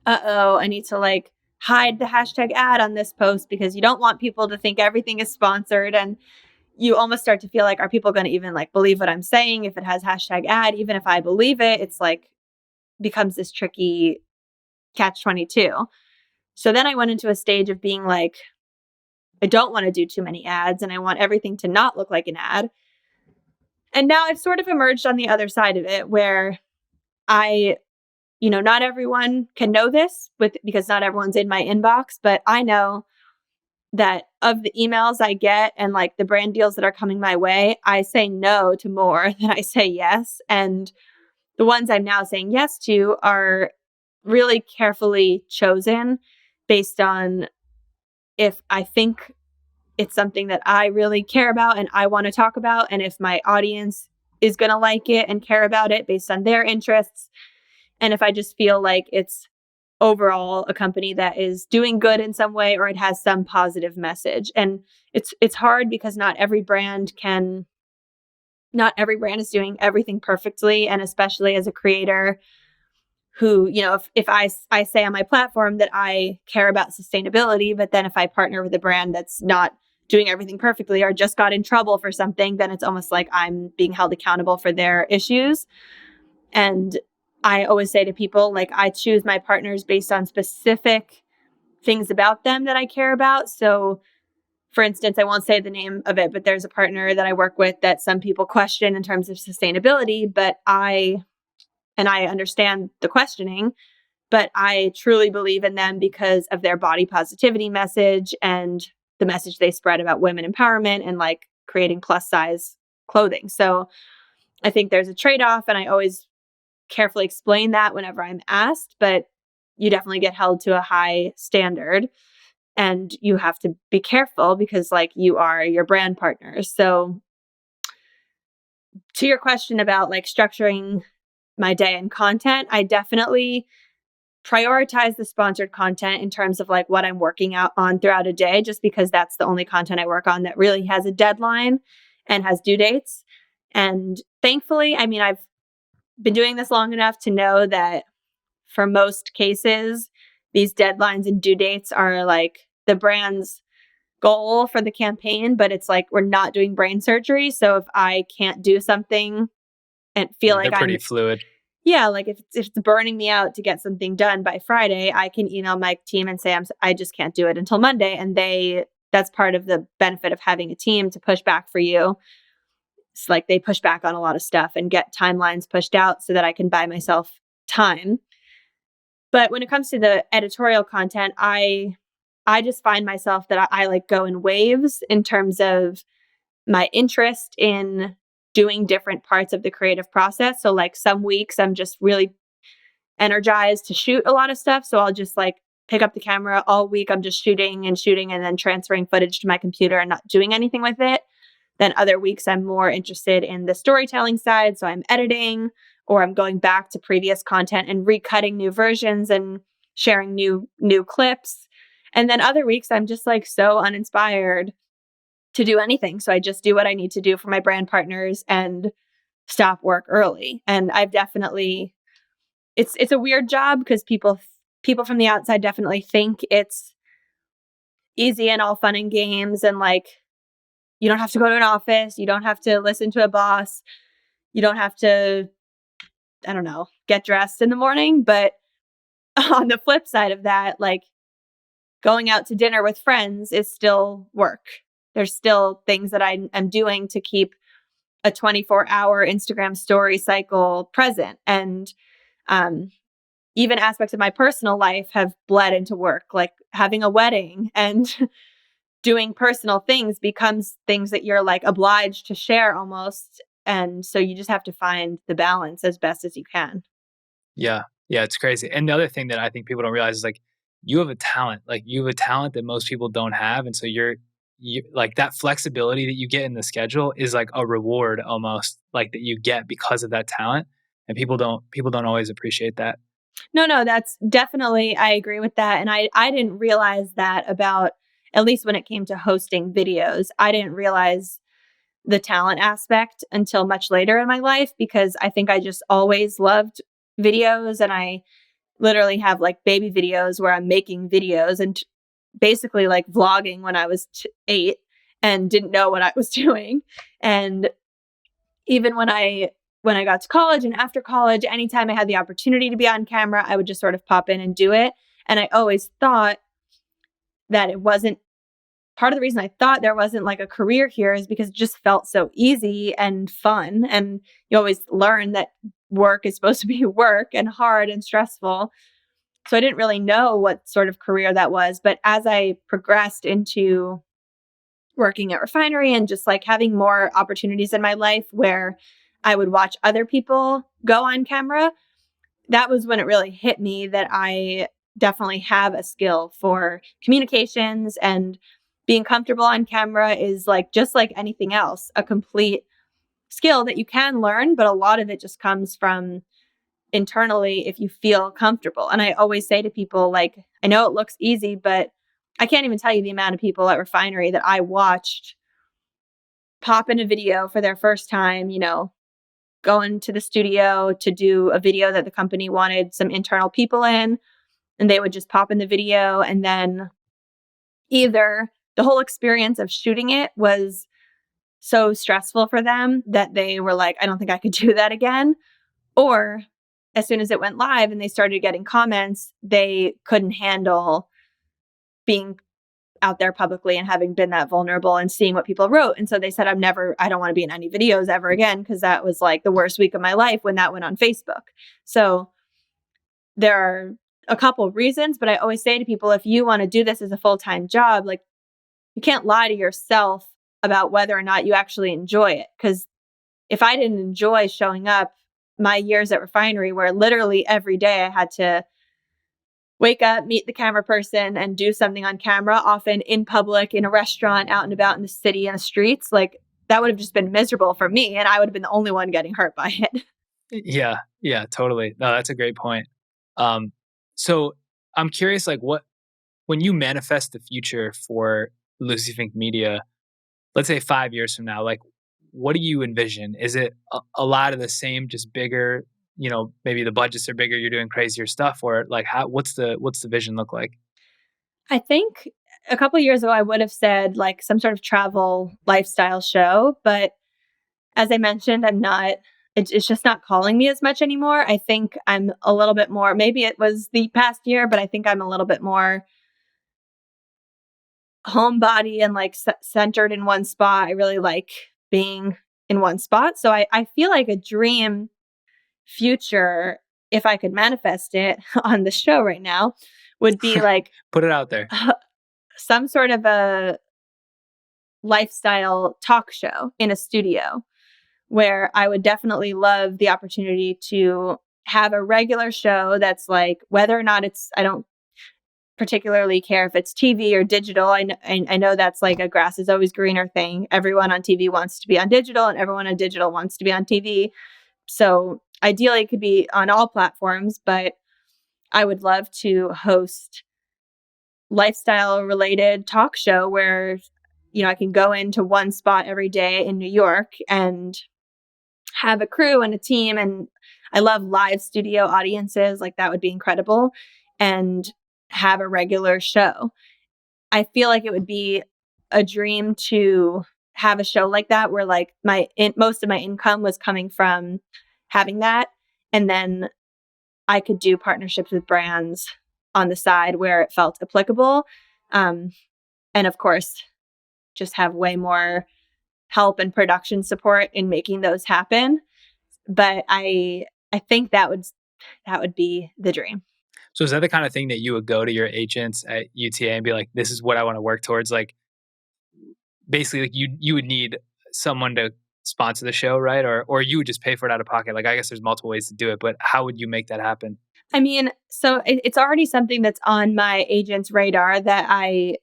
uh-oh, I need to like hide the hashtag ad on this post because you don't want people to think everything is sponsored. And you almost start to feel like, are people going to even like believe what I'm saying if it has hashtag ad? Even if I believe it, it's like becomes this tricky catch-22. So then I went into a stage of being like, I don't want to do too many ads and I want everything to not look like an ad. And now I've sort of emerged on the other side of it where not everyone can know this because not everyone's in my inbox, but I know that of the emails I get and like the brand deals that are coming my way, I say no to more than I say yes. And the ones I'm now saying yes to are really carefully chosen based on if I think it's something that I really care about and I want to talk about, and if my audience is going to like it and care about it based on their interests, and if I just feel like it's overall a company that is doing good in some way or it has some positive message. And it's hard because not every brand is doing everything perfectly, and especially as a creator who, if I say on my platform that I care about sustainability, but then if I partner with a brand that's not doing everything perfectly or just got in trouble for something, then it's almost like I'm being held accountable for their issues. And I always say to people, like, I choose my partners based on specific things about them that I care about. So, for instance, I won't say the name of it, but there's a partner that I work with that some people question in terms of sustainability, but I understand the questioning, but I truly believe in them because of their body positivity message and the message they spread about women empowerment and like creating plus size clothing. So I think there's a trade-off, and I always carefully explain that whenever I'm asked, but you definitely get held to a high standard and you have to be careful because like you are your brand partners. So to your question about like structuring my day and content, I definitely prioritize the sponsored content in terms of like what I'm working out on throughout a day, just because that's the only content I work on that really has a deadline and has due dates. And thankfully, I mean, I've been doing this long enough to know that for most cases, these deadlines and due dates are like the brand's goal for the campaign, but it's like we're not doing brain surgery. So if I can't do something and feel like they're pretty fluid. Yeah, like if it's burning me out to get something done by Friday, I can email my team and say I just can't do it until Monday, and that's part of the benefit of having a team to push back for you. It's like they push back on a lot of stuff and get timelines pushed out so that I can buy myself time. But when it comes to the editorial content, I just find myself that I like go in waves in terms of my interest in doing different parts of the creative process. So like some weeks I'm just really energized to shoot a lot of stuff. So I'll just like pick up the camera all week. I'm just shooting and then transferring footage to my computer and not doing anything with it. Then other weeks I'm more interested in the storytelling side. So I'm editing or I'm going back to previous content and recutting new versions and sharing new clips. And then other weeks I'm just like so uninspired to do anything. So I just do what I need to do for my brand partners and stop work early. And I've definitely, it's a weird job because people from the outside definitely think it's easy and all fun and games. And like, you don't have to go to an office. You don't have to listen to a boss. You don't have to, I don't know, get dressed in the morning. But on the flip side of that, like going out to dinner with friends is still work. There's still things that I'm doing to keep a 24-hour Instagram story cycle present. And even aspects of my personal life have bled into work, like having a wedding and doing personal things becomes things that you're like obliged to share almost. And so you just have to find the balance as best as you can. Yeah. Yeah. It's crazy. And the other thing that I think people don't realize is like, you have a talent, that most people don't have. And so you like that flexibility that you get in the schedule is like a reward almost like that you get because of that talent. and people don't always appreciate that. No, that's definitely, I agree with that. And I didn't realize that about, at least when it came to hosting videos, I didn't realize the talent aspect until much later in my life because I think I just always loved videos. And I literally have like baby videos where I'm making videos and basically like vlogging when I was 8 and didn't know what I was doing. And even when I got to college and after college, anytime I had the opportunity to be on camera, I would just sort of pop in and do it. And I always thought that it wasn't, part of the reason I thought there wasn't like a career here is because it just felt so easy and fun. And you always learn that work is supposed to be work and hard and stressful. So I didn't really know what sort of career that was. But as I progressed into working at refinery and just like having more opportunities in my life where I would watch other people go on camera, that was when it really hit me that I definitely have a skill for communications, and being comfortable on camera is like just like anything else, a complete skill that you can learn, but a lot of it just comes from internally if you feel comfortable. And I always say to people, like, I know it looks easy, but I can't even tell you the amount of people at refinery that I watched pop in a video for their first time, going to the studio to do a video that the company wanted some internal people in, and they would just pop in the video. And then either the whole experience of shooting it was so stressful for them that they were like, I don't think I could do that again. Or as soon as it went live and they started getting comments, they couldn't handle being out there publicly and having been that vulnerable and seeing what people wrote. And so they said, I don't want to be in any videos ever again, because that was like the worst week of my life when that went on Facebook. So there are a couple of reasons, but I always say to people, if you want to do this as a full-time job, like, you can't lie to yourself about whether or not you actually enjoy it. Because if I didn't enjoy showing up, my years at refinery where literally every day I had to wake up, meet the camera person, and do something on camera, often in public, in a restaurant, out and about in the city and the streets, like, that would have just been miserable for me. And I would have been the only one getting hurt by it. Yeah, totally. No, that's a great point. So I'm curious, like, when you manifest the future for Lucie Fink Media, let's say 5 years from now, like, what do you envision? Is it a lot of the same, just bigger? Maybe the budgets are bigger, you're doing crazier stuff, or like, what's the vision look like? I think a couple of years ago, I would have said like some sort of travel lifestyle show. But as I mentioned, it's just not calling me as much anymore. I think I'm a little bit more, maybe it was the past year, but I think I'm a little bit more homebody and like centered in one spot. I really like being in one spot. So I feel like a dream future, if I could manifest it on the show right now, would be like Put it out there. some sort of a lifestyle talk show in a studio, where I would definitely love the opportunity to have a regular show that's like, whether or not I don't particularly care if it's TV or digital. I know that's like a grass is always greener thing. Everyone on TV wants to be on digital, and everyone on digital wants to be on TV. So ideally it could be on all platforms, but I would love to host lifestyle related talk show where, I can go into one spot every day in New York and have a crew and a team. And I love live studio audiences. Like, that would be incredible. And have a regular show. I feel like it would be a dream to have a show like that where like most of my income was coming from having that. And then I could do partnerships with brands on the side where it felt applicable. And of course, just have way more help and production support in making those happen. But I think that would be the dream. So is that the kind of thing that you would go to your agents at UTA and be like, this is what I want to work towards? Like, basically, like, you would need someone to sponsor the show, right? Or you would just pay for it out of pocket. Like, I guess there's multiple ways to do it, but how would you make that happen? I mean, so it's already something that's on my agent's radar that I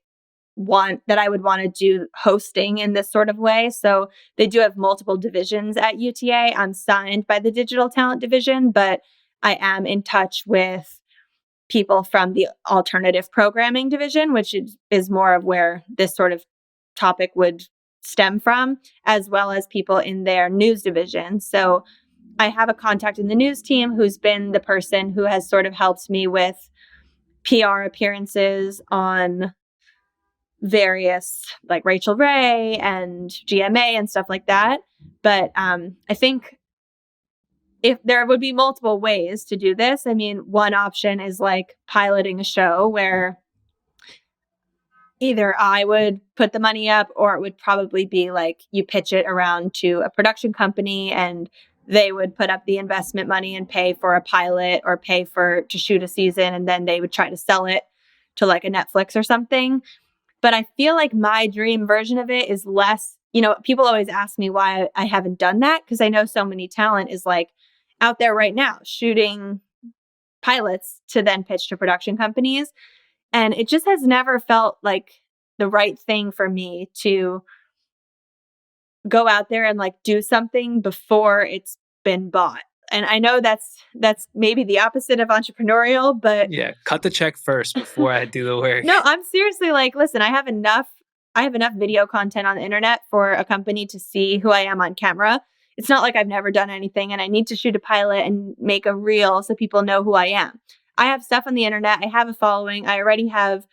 I would want to do hosting in this sort of way. So they do have multiple divisions at UTA. I'm signed by the digital talent division, but I am in touch with people from the alternative programming division, which is more of where this sort of topic would stem from, as well as people in their news division. So I have a contact in the news team who's been the person who has sort of helped me with PR appearances on various, like Rachel Ray and GMA and stuff like that. But I think if there would be multiple ways to do this, I mean, one option is like piloting a show where either I would put the money up, or it would probably be like you pitch it around to a production company and they would put up the investment money and pay for a pilot or pay to shoot a season, and then they would try to sell it to like a Netflix or something. But I feel like my dream version of it is less, people always ask me why I haven't done that, because I know so many talent is like out there right now shooting pilots to then pitch to production companies. And it just has never felt like the right thing for me to go out there and like do something before it's been bought. And I know that's maybe the opposite of entrepreneurial, but yeah, cut the check first before I do the work. No, I'm seriously like, listen, I have enough video content on the internet for a company to see who I am on camera. It's not like I've never done anything and I need to shoot a pilot and make a reel so people know who I am. I have stuff on the internet. I have a following. I already have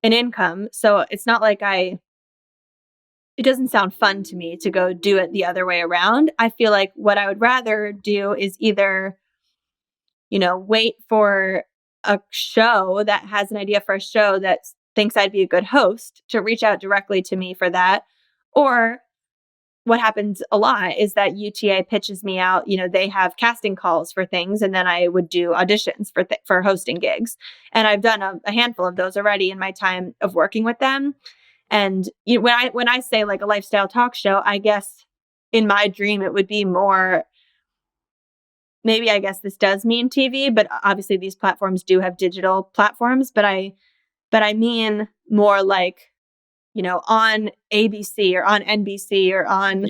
an income. So it's not like it doesn't sound fun to me to go do it the other way around. I feel like what I would rather do is either, wait for a show that has an idea for a show that thinks I'd be a good host to reach out directly to me for that. Or what happens a lot is that UTA pitches me out. They have casting calls for things, and then I would do auditions for hosting gigs. And I've done a handful of those already in my time of working with them. And when I say like a lifestyle talk show, I guess in my dream it would be more. Maybe I guess this does mean TV, but obviously these platforms do have digital platforms. But I mean more like, on ABC or on NBC or on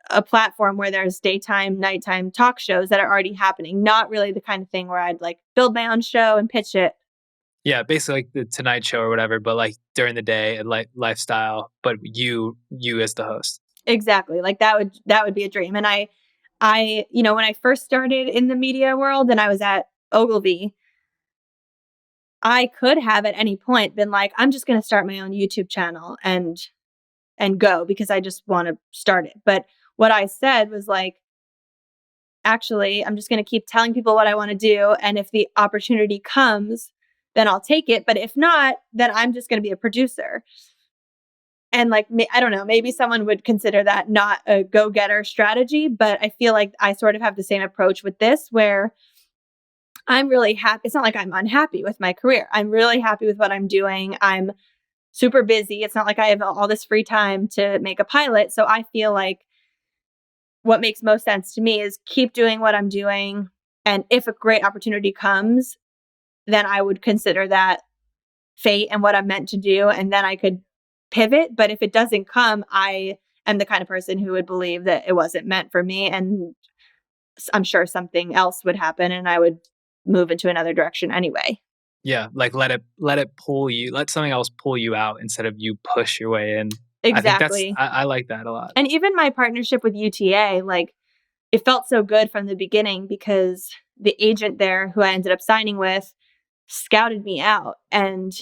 a platform where there's daytime, nighttime talk shows that are already happening. Not really the kind of thing where I'd like build my own show and pitch it. Yeah, basically like the Tonight Show or whatever, but like during the day and lifestyle, but you as the host. Exactly. Like that would be a dream. And I when I first started in the media world and I was at Ogilvy, I could have at any point been like, I'm just going to start my own YouTube channel and go, because I just want to start it. But what I said was like, actually, I'm just going to keep telling people what I want to do. And if the opportunity comes, then I'll take it. But if not, then I'm just going to be a producer. And like, I don't know, maybe someone would consider that not a go-getter strategy, but I feel like I sort of have the same approach with this, where I'm really happy. It's not like I'm unhappy with my career. I'm really happy with what I'm doing. I'm super busy. It's not like I have all this free time to make a pilot. So I feel like what makes most sense to me is keep doing what I'm doing. And if a great opportunity comes, then I would consider that fate and what I'm meant to do. And then I could pivot. But if it doesn't come, I am the kind of person who would believe that it wasn't meant for me. And I'm sure something else would happen and I would move into another direction anyway. Yeah, like let it pull you, let something else pull you out instead of you push your way in. Exactly. I like that a lot. And even my partnership with UTA, like it felt so good from the beginning, because the agent there who I ended up signing with scouted me out and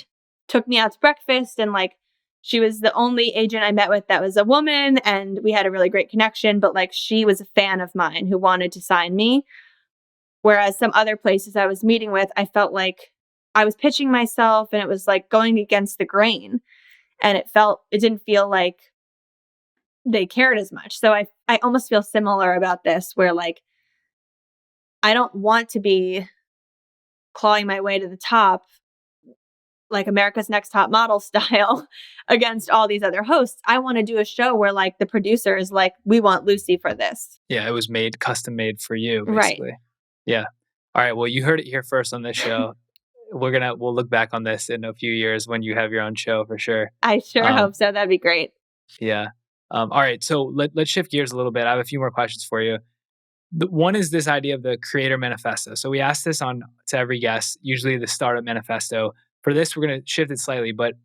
took me out to breakfast. And like, she was the only agent I met with that was a woman, and we had a really great connection. But like, she was a fan of mine who wanted to sign me. Whereas some other places I was meeting with, I felt like I was pitching myself and it was like going against the grain. And it didn't feel like they cared as much. So I almost feel similar about this, where like, I don't want to be clawing my way to the top, like America's Next Top Model style, against all these other hosts. I want to do a show where like the producer is like, we want Lucie for this. Yeah, it was custom made for you, basically. Right. Yeah. All right. Well, you heard it here first on this show. we'll look back on this in a few years when you have your own show for sure. I sure Um, hope so. That'd be great. yeah. All right. So let's shift gears a little bit. I have a few more questions for you. One is this idea of the creator manifesto. So we ask this on to every guest, usually the startup manifesto. For this, we're going to shift it slightly, but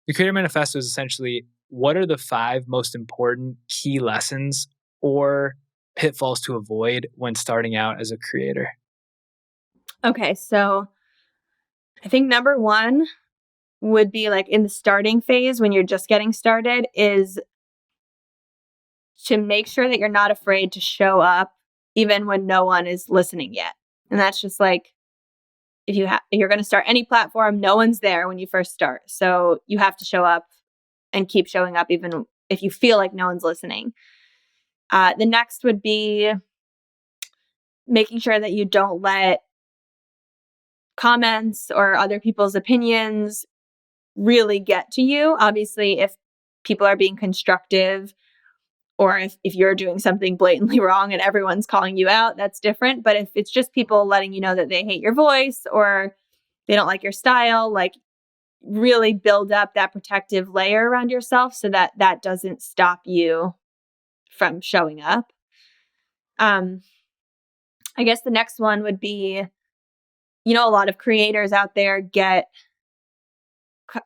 the creator manifesto is essentially what are the 5 most important key lessons or pitfalls to avoid when starting out as a creator? Okay, so I think number one would be like in the starting phase when you're just getting started is to make sure that you're not afraid to show up even when no one is listening yet. And that's just like if you're going to start any platform, no one's there when you first start. So you have to show up and keep showing up even if you feel like no one's listening. The next would be making sure that you don't let comments or other people's opinions really get to you. Obviously, if people are being constructive or if you're doing something blatantly wrong and everyone's calling you out, that's different. But if it's just people letting you know that they hate your voice or they don't like your style, like really build up that protective layer around yourself so that that doesn't stop you from showing up. I guess the next one would be, a lot of creators out there get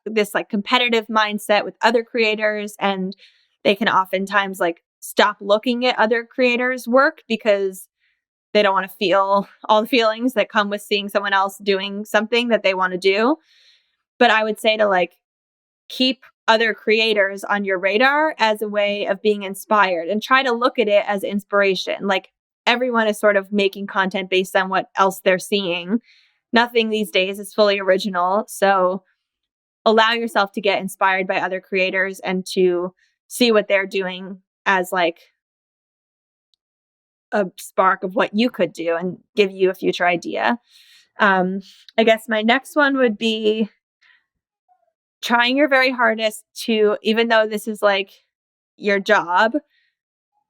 this like competitive mindset with other creators, and they can oftentimes like stop looking at other creators' work because they don't want to feel all the feelings that come with seeing someone else doing something that they want to do. But I would say to like keep other creators on your radar as a way of being inspired and try to look at it as inspiration. Like everyone is sort of making content based on what else they're seeing. Nothing these days is fully original. So allow yourself to get inspired by other creators and to see what they're doing as like a spark of what you could do and give you a future idea. I guess my next one would be trying your very hardest to, even though this is like your job,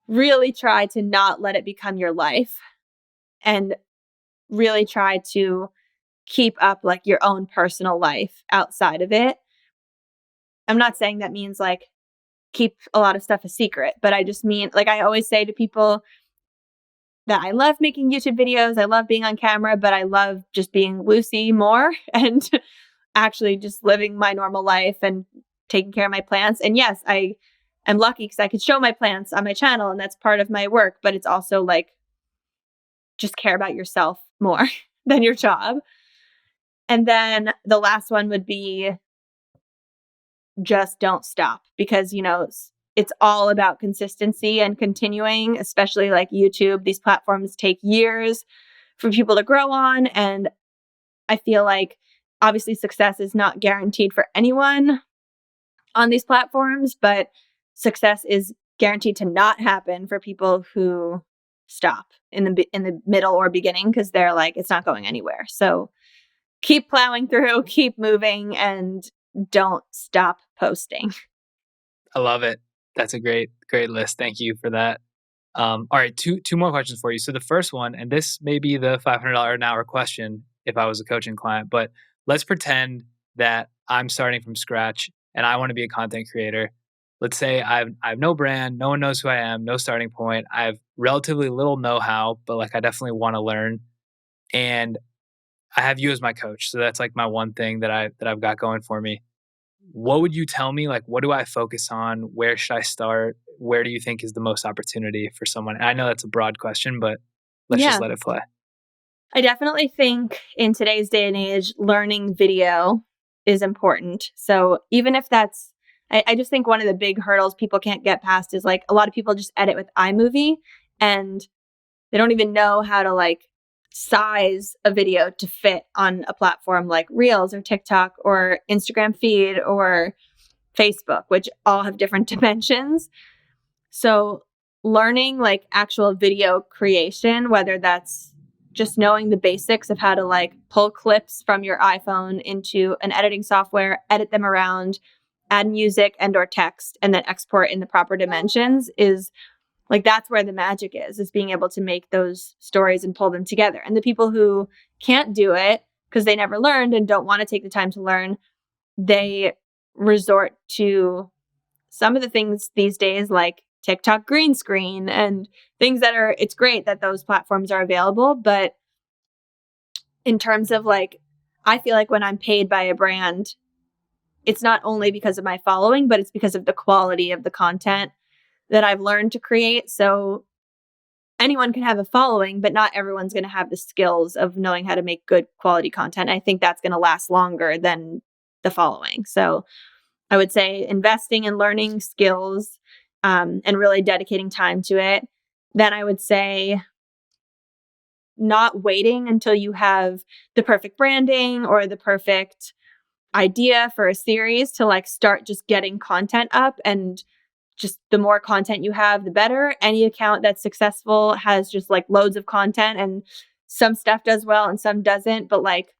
really try to not let it become your life and really try to keep up like your own personal life outside of it. I'm not saying that means like keep a lot of stuff a secret, but I just mean like I always say to people that I love making YouTube videos, I love being on camera, but I love just being Lucie more and actually just living my normal life and taking care of my plants. And yes, I am lucky because I could show my plants on my channel and that's part of my work, but it's also like just care about yourself more than your job. And then the last one would be just don't stop because, it's all about consistency and continuing, especially like YouTube. These platforms take years for people to grow on. And I feel like obviously success is not guaranteed for anyone on these platforms, but success is guaranteed to not happen for people who stop in the middle or beginning because they're like, it's not going anywhere. So keep plowing through, keep moving, and don't stop posting. I love it. That's a great list. Thank you for that. All right, two more questions for you. So the first one, and this may be the $500 an hour question if I was a coaching client, but let's pretend that I'm starting from scratch and I want to be a content creator. Let's say I have no brand, no one knows who I am, no starting point. I have relatively little know-how, but like I definitely want to learn. And I have you as my coach. So that's like my one thing that I've got going for me. What would you tell me? Like, what do I focus on? Where should I start? Where do you think is the most opportunity for someone? And I know that's a broad question, but let's just Yeah, let it fly. I definitely think in today's day and age, learning video is important. So even if I just think one of the big hurdles people can't get past is like a lot of people just edit with iMovie and they don't even know how to like size a video to fit on a platform like Reels or TikTok or Instagram feed or Facebook, which all have different dimensions. So learning like actual video creation, whether that's just knowing the basics of how to like pull clips from your iPhone into an editing software, edit them around, add music and or text, and then export in the proper dimensions is like that's where the magic is being able to make those stories and pull them together. And the people who can't do it because they never learned and don't want to take the time to learn, they resort to some of the things these days like TikTok green screen and things that are, it's great that those platforms are available. But in terms of like, I feel like when I'm paid by a brand, it's not only because of my following, but it's because of the quality of the content that I've learned to create. So anyone can have a following, but not everyone's going to have the skills of knowing how to make good quality content. I think that's going to last longer than the following. So I would say investing in learning skills and really dedicating time to it. Then I would say not waiting until you have the perfect branding or the perfect idea for a series to like start just getting content up. And just the more content you have, the better. Any account that's successful has just like loads of content, and some stuff does well and some doesn't. But like,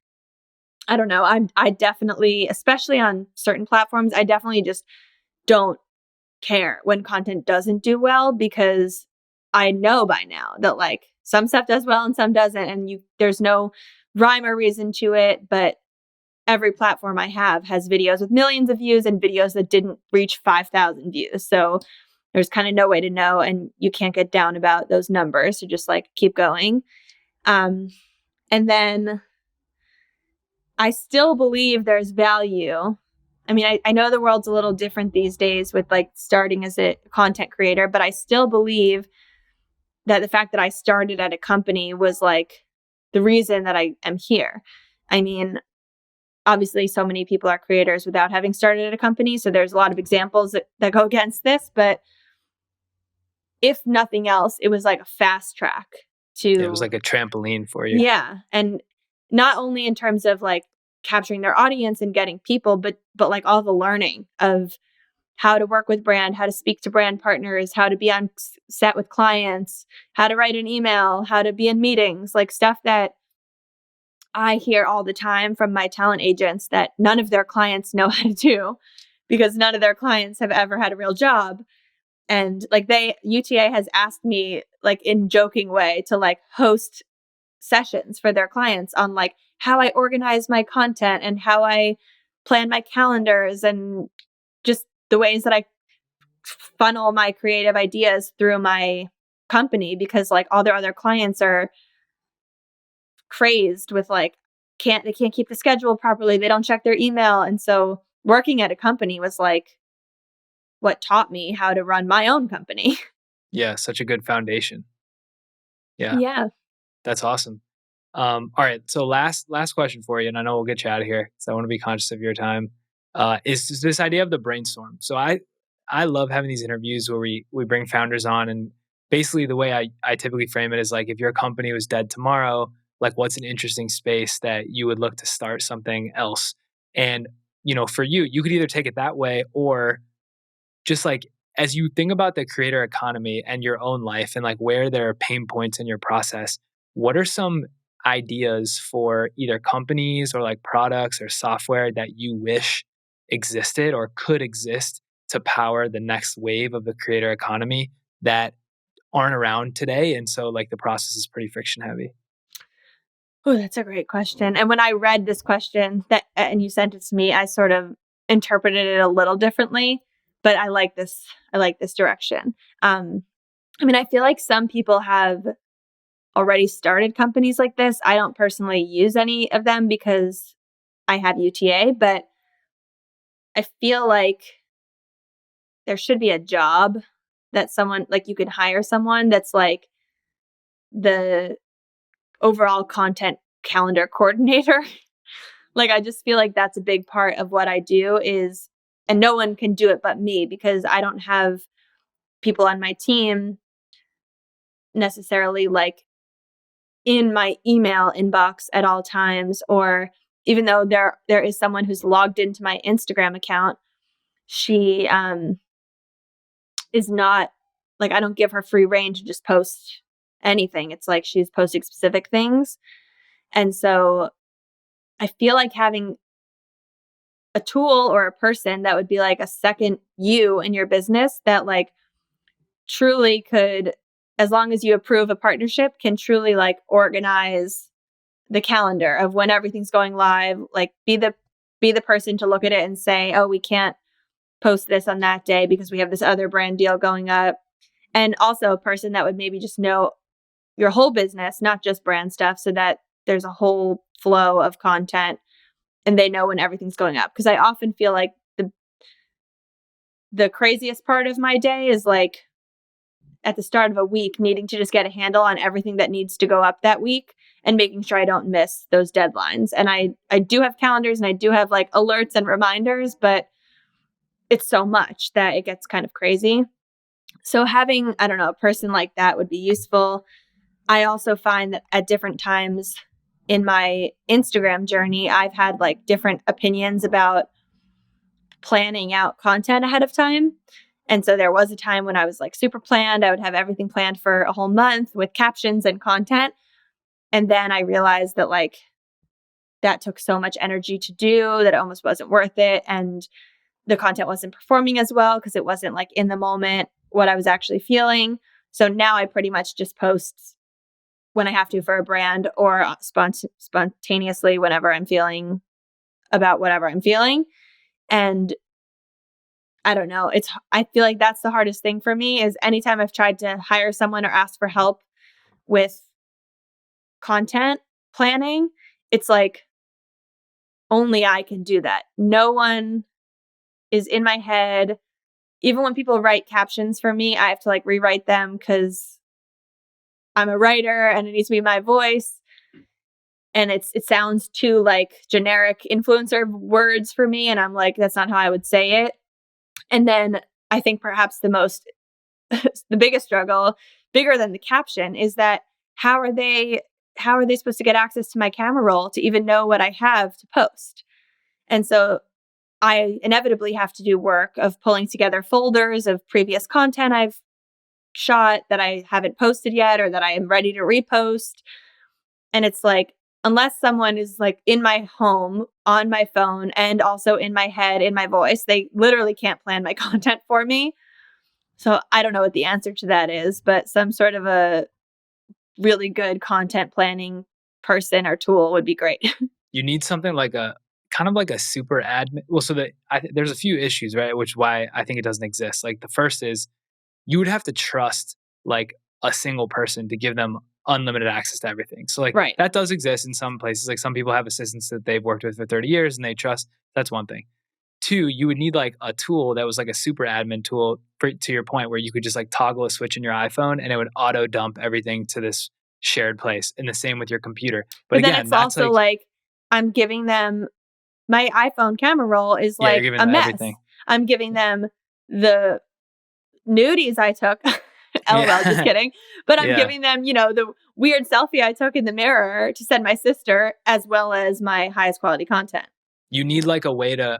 I don't know. I definitely, especially on certain platforms, I definitely just don't care when content doesn't do well, because I know by now that like some stuff does well and some doesn't, and there's no rhyme or reason to it. But every platform I have has videos with millions of views and videos that didn't reach 5,000 views. So there's kind of no way to know, and you can't get down about those numbers. So just like keep going. And then I still believe there's value. I mean, I know the world's a little different these days with like starting as a content creator, but I still believe that the fact that I started at a company was like the reason that I am here. I mean, obviously so many people are creators without having started at a company. So there's a lot of examples that go against this, but if nothing else, it was like a fast track to. It was like a trampoline for you. Yeah. And not only in terms of like capturing their audience and getting people, but like all the learning of how to work with brand, how to speak to brand partners, how to be on set with clients, how to write an email, how to be in meetings, like stuff that I hear all the time from my talent agents that none of their clients know how to do, because none of their clients have ever had a real job. And like UTA has asked me like in joking way to like host sessions for their clients on like how I organize my content and how I plan my calendars and just the ways that I funnel my creative ideas through my company, because like all their other clients are crazed with like they can't keep the schedule properly, they don't check their email. And so working at a company was like what taught me how to run my own company. Yeah, such a good foundation. Yeah, Yeah. that's awesome. All right, so last question for you, and I know we'll get you out of here because I want to be conscious of your time. Is this idea of the brainstorm? So I love having these interviews where we bring founders on, and basically the way I typically frame it is like, if your company was dead tomorrow, like what's an interesting space that you would look to start something else? And for you could either take it that way, or just like as you think about the creator economy and your own life and like where there are pain points in your process, what are some ideas for either companies or like products or software that you wish existed or could exist to power the next wave of the creator economy that aren't around today? And so like the process is pretty friction heavy. Oh, that's a great question. And when I read this question and you sent it to me, I sort of interpreted it a little differently, but I like this direction. I mean, I feel like some people have already started companies like this. I don't personally use any of them because I have UTA, but I feel like there should be a job that someone like you can hire someone that's like the overall content calendar coordinator. Like, I just feel like that's a big part of what I do is, and no one can do it but me, because I don't have people on my team necessarily like in my email inbox at all times, or even though there is someone who's logged into my Instagram account, she is not like, I don't give her free reign to just post anything. It's like she's posting specific things. And so I feel like having a tool or a person that would be like a second you in your business that like truly could, as long as you approve a partnership, can truly like organize the calendar of when everything's going live, like be the person to look at it and say, oh, we can't post this on that day because we have this other brand deal going up. And also a person that would maybe just know your whole business, not just brand stuff, so that there's a whole flow of content and they know when everything's going up. Because I often feel like the craziest part of my day is like at the start of a week needing to just get a handle on everything that needs to go up that week and making sure I don't miss those deadlines. And I do have calendars and I do have like alerts and reminders, but it's so much that it gets kind of crazy. So having, I don't know, a person like that would be useful. I also find that at different times in my Instagram journey, I've had like different opinions about planning out content ahead of time. And so there was a time when I was like super planned. I would have everything planned for a whole month with captions and content. And then I realized that like that took so much energy to do that it almost wasn't worth it. And the content wasn't performing as well because it wasn't like in the moment what I was actually feeling. So now I pretty much just post when I have to for a brand or spontaneously whenever I'm feeling about whatever I'm feeling. And I don't know. I feel like that's the hardest thing for me is anytime I've tried to hire someone or ask for help with content planning, it's like only I can do that. No one is in my head. Even when people write captions for me, I have to like rewrite them because I'm a writer and it needs to be my voice. And it sounds too like generic influencer words for me. And I'm like, that's not how I would say it. And then I think perhaps the biggest struggle, bigger than the caption, is that how are they supposed to get access to my camera roll to even know what I have to post? And so I inevitably have to do work of pulling together folders of previous content I've shot that I haven't posted yet or that I am ready to repost. And it's like, unless someone is like in my home, on my phone, and also in my head, in my voice, they literally can't plan my content for me. So I don't know what the answer to that is, but some sort of a really good content planning person or tool would be great. You need something like a kind of like a super admin. Well, so that there's a few issues, right? Which why I think it doesn't exist. Like the first is you would have to trust like a single person to give them unlimited access to everything. So like Right. that does exist in some places. Like some people have assistants that they've worked with for 30 years and they trust. That's one thing. Two, you would need like a tool that was like a super admin tool to your point where you could just like toggle a switch in your iPhone and it would auto dump everything to this shared place. And the same with your computer. But then again, it's that's also like I'm giving them my iPhone camera roll is Yeah, you're like giving a them mess. everything. I'm giving them the nudies I took. LOL, just kidding. But I'm Yeah. giving them, the weird selfie I took in the mirror to send my sister, as well as my highest quality content. You need like a way to,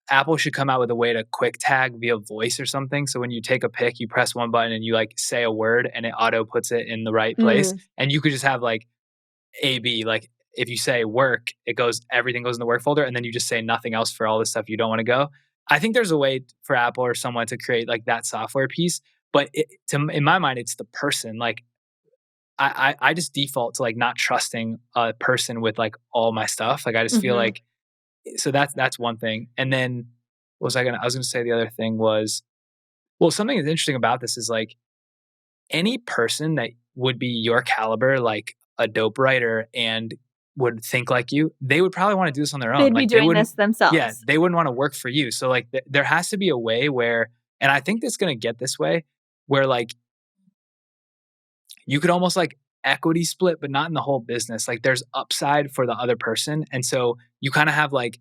Apple should come out with a way to quick tag via voice or something. So when you take a pic, you press one button and you like say a word and it auto puts it in the right place. And you could just have like AB, like if you say work, everything goes in the work folder and then you just say nothing else for all the stuff you don't want to go. I think there's a way for Apple or someone to create like that software piece. But in my mind, it's the person. Like I just default to like not trusting a person with like all my stuff. Like I just feel like, so that's one thing. And then I was gonna say the other thing was, well, something that's interesting about this is like any person that would be your caliber, like a dope writer and would think like you, they would probably want to do this on their own. They'd like be doing this themselves. Yeah, they wouldn't want to work for you. So like there has to be a way where, and I think it's going to get this way, where like you could almost like equity split, but not in the whole business. Like there's upside for the other person. And so you kind of have like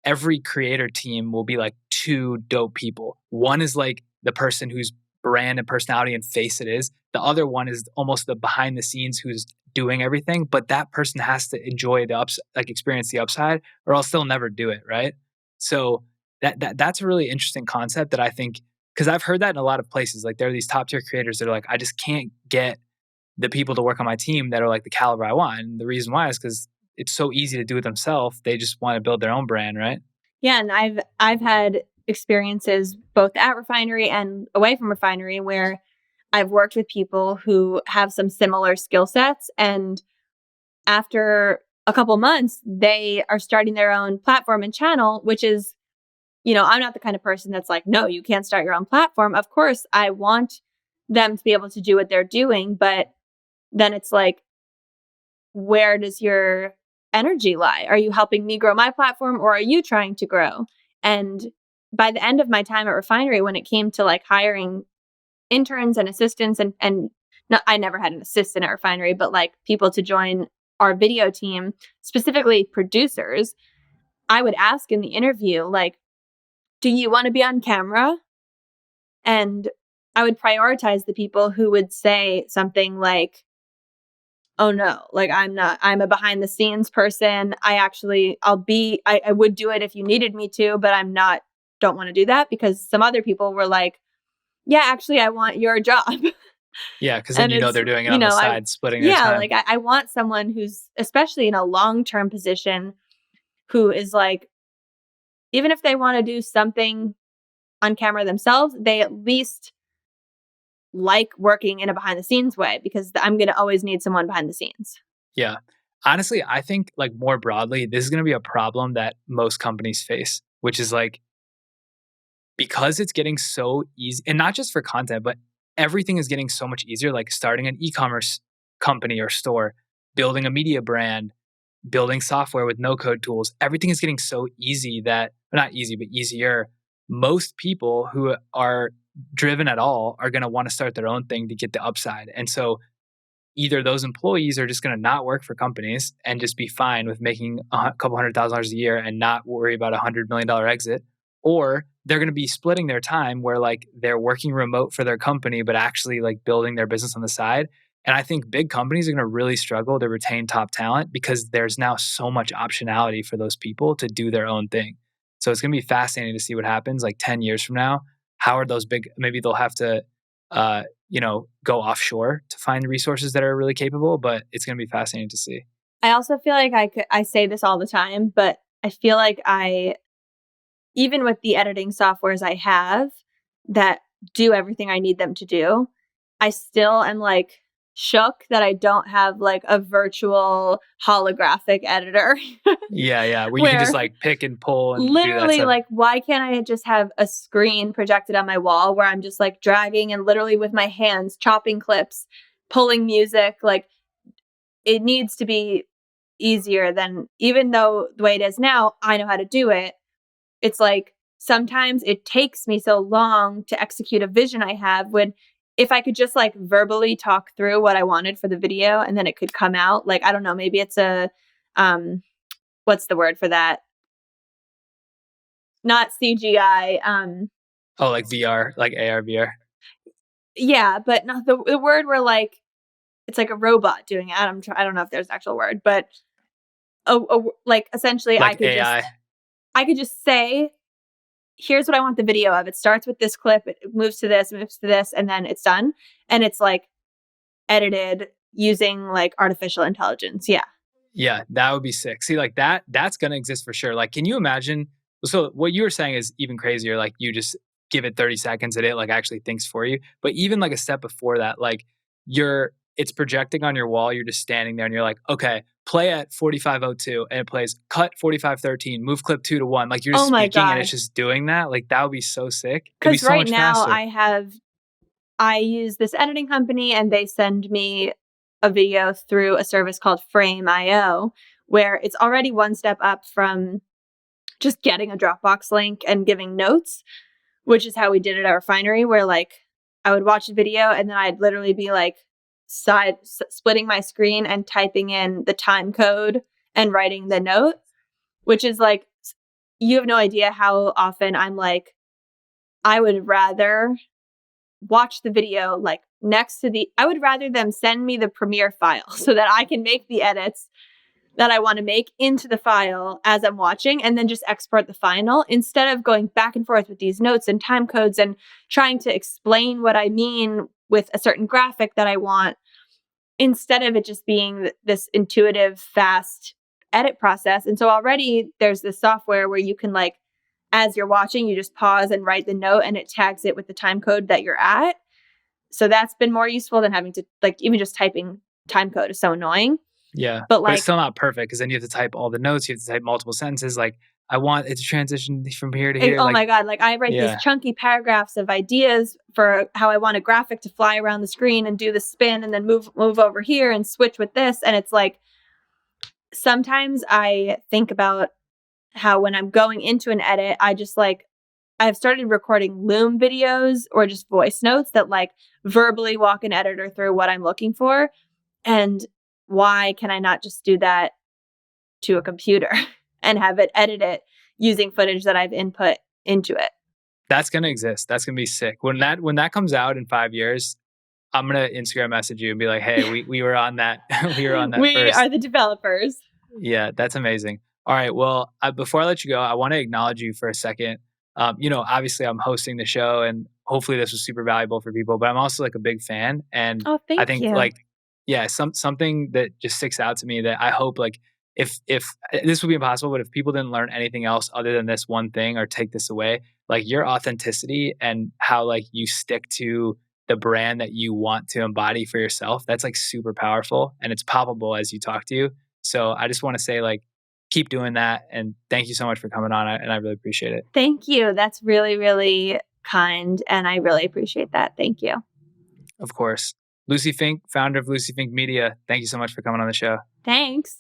every creator team will be like two dope people. One is like the person whose brand and personality and face it is. The other one is almost the behind the scenes who's doing everything. But that person has to enjoy experience the upside, or else they'll never do it, right? So that's a really interesting concept that I think, because I've heard that in a lot of places. Like there are these top tier creators that are like, I just can't get the people to work on my team that are like the caliber I want. And the reason why is because it's so easy to do it themselves. They just want to build their own brand, right? Yeah, and I've had experiences both at Refinery and away from Refinery where I've worked with people who have some similar skill sets, and after a couple months, they are starting their own platform and channel, which is, I'm not the kind of person that's like, no, you can't start your own platform. Of course, I want them to be able to do what they're doing, but then it's like, where does your energy lie? Are you helping me grow my platform, or are you trying to grow? And by the end of my time at Refinery, when it came to like hiring interns and assistants and not, I never had an assistant at Refinery, but like people to join our video team, specifically producers, I would ask in the interview, like, do you want to be on camera? And I would prioritize the people who would say something like, oh no, like I'm not, I'm a behind the scenes person. I would do it if you needed me to, but don't want to do that, because some other people were like, yeah, actually, I want your job. Yeah, because then they're doing it on the side, splitting their time. Like I want someone who's, especially in a long-term position, who is like, even if they want to do something on camera themselves, they at least like working in a behind the scenes way, because I'm going to always need someone behind the scenes. Yeah. Honestly, I think like more broadly, this is going to be a problem that most companies face, which is like, because it's getting so easy, and not just for content, but everything is getting so much easier, like starting an e-commerce company or store, building a media brand, building software with no code tools. Everything is getting so easy that, not easy, but easier. Most people who are driven at all are going to want to start their own thing to get the upside. And so either those employees are just going to not work for companies and just be fine with making a couple $100,000 a year and not worry about $100 million exit, or they're going to be splitting their time where like they're working remote for their company, but actually like building their business on the side. And I think big companies are going to really struggle to retain top talent, because there's now so much optionality for those people to do their own thing. So it's going to be fascinating to see what happens like 10 years from now. How are those big, maybe they'll have to, go offshore to find resources that are really capable, but it's going to be fascinating to see. I also feel like I say this all the time, but I feel like even with the editing softwares I have that do everything I need them to do, I still am like shook that I don't have like a virtual holographic editor. Yeah. Where you can just like pick and pull and literally, do that. like, why can't I just have a screen projected on my wall where I'm just like dragging and literally with my hands chopping clips, pulling music? Like, it needs to be easier than, even though the way it is now, I know how to do it. It's like sometimes it takes me so long to execute a vision I have, when if I could just like verbally talk through what I wanted for the video and then it could come out. Like, I don't know, maybe it's a what's the word for that? Not CGI. Like VR, like AR, VR. Yeah, but not the word where like it's like a robot doing it. I don't know if there's an actual word, but like essentially, like AI. I could just say, here's what I want the video of. It starts with this clip, it moves to this, and then it's done. And it's like edited using like artificial intelligence. Yeah. Yeah, that would be sick. See, like that's going to exist for sure. Like, can you imagine? So what you were saying is even crazier. Like, you just give it 30 seconds and it like actually thinks for you. But even like a step before that, like it's projecting on your wall. You're just standing there and you're like, okay, play at 45:02, and it plays cut 45:13, move clip 2 to 1. Like, you're just speaking and it's just doing that. Like, that would be so sick. Because so right now I use this editing company and they send me a video through a service called Frame.io, where it's already one step up from just getting a Dropbox link and giving notes, which is how we did it at Refinery, where like I would watch a video and then I'd literally be like splitting my screen and typing in the time code and writing the note, which is like, you have no idea how often I'm like, I would rather watch the video like I would rather them send me the Premiere file so that I can make the edits that I want to make into the file as I'm watching, and then just export the final, instead of going back and forth with these notes and time codes and trying to explain what I mean with a certain graphic that I want, instead of it just being this intuitive, fast edit process. And so already there's this software where you can like, as you're watching, you just pause and write the note and it tags it with the time code that you're at. So that's been more useful than having to like, even just typing time code is so annoying. Yeah. But But it's like, still not perfect because then you have to type all the notes. You have to type multiple sentences. Like, I want it to transition from here to here. oh Like, my God, like I write these yeah. chunky paragraphs of ideas for how I want a graphic to fly around the screen and do the spin and then move over here and switch with this. And it's like, sometimes I think about how when I'm going into an edit, I've started recording Loom videos or just voice notes that like verbally walk an editor through what I'm looking for. And why can I not just do that to a computer and have it edit it using footage that I've input into it? That's gonna exist. That's gonna be sick. When that comes out in 5 years, I'm gonna Instagram message you and be like, "Hey, we were on that. We were on that We first." are the developers. Yeah, that's amazing. All right. Well, before I let you go, I want to acknowledge you for a second. Obviously, I'm hosting the show, and hopefully, this was super valuable for people. But I'm also like a big fan, and Oh, I thank think you. like, yeah, something that just sticks out to me that I hope like if this would be impossible, but if people didn't learn anything else other than this one thing or take this away, like your authenticity and how like you stick to the brand that you want to embody for yourself, that's like super powerful and it's palpable as you talk to you. So I just want to say, like, keep doing that. And thank you so much for coming on. And I really appreciate it. Thank you. That's really, really kind. And I really appreciate that. Thank you. Of course. Lucie Fink, founder of Lucie Fink Media. Thank you so much for coming on the show. Thanks.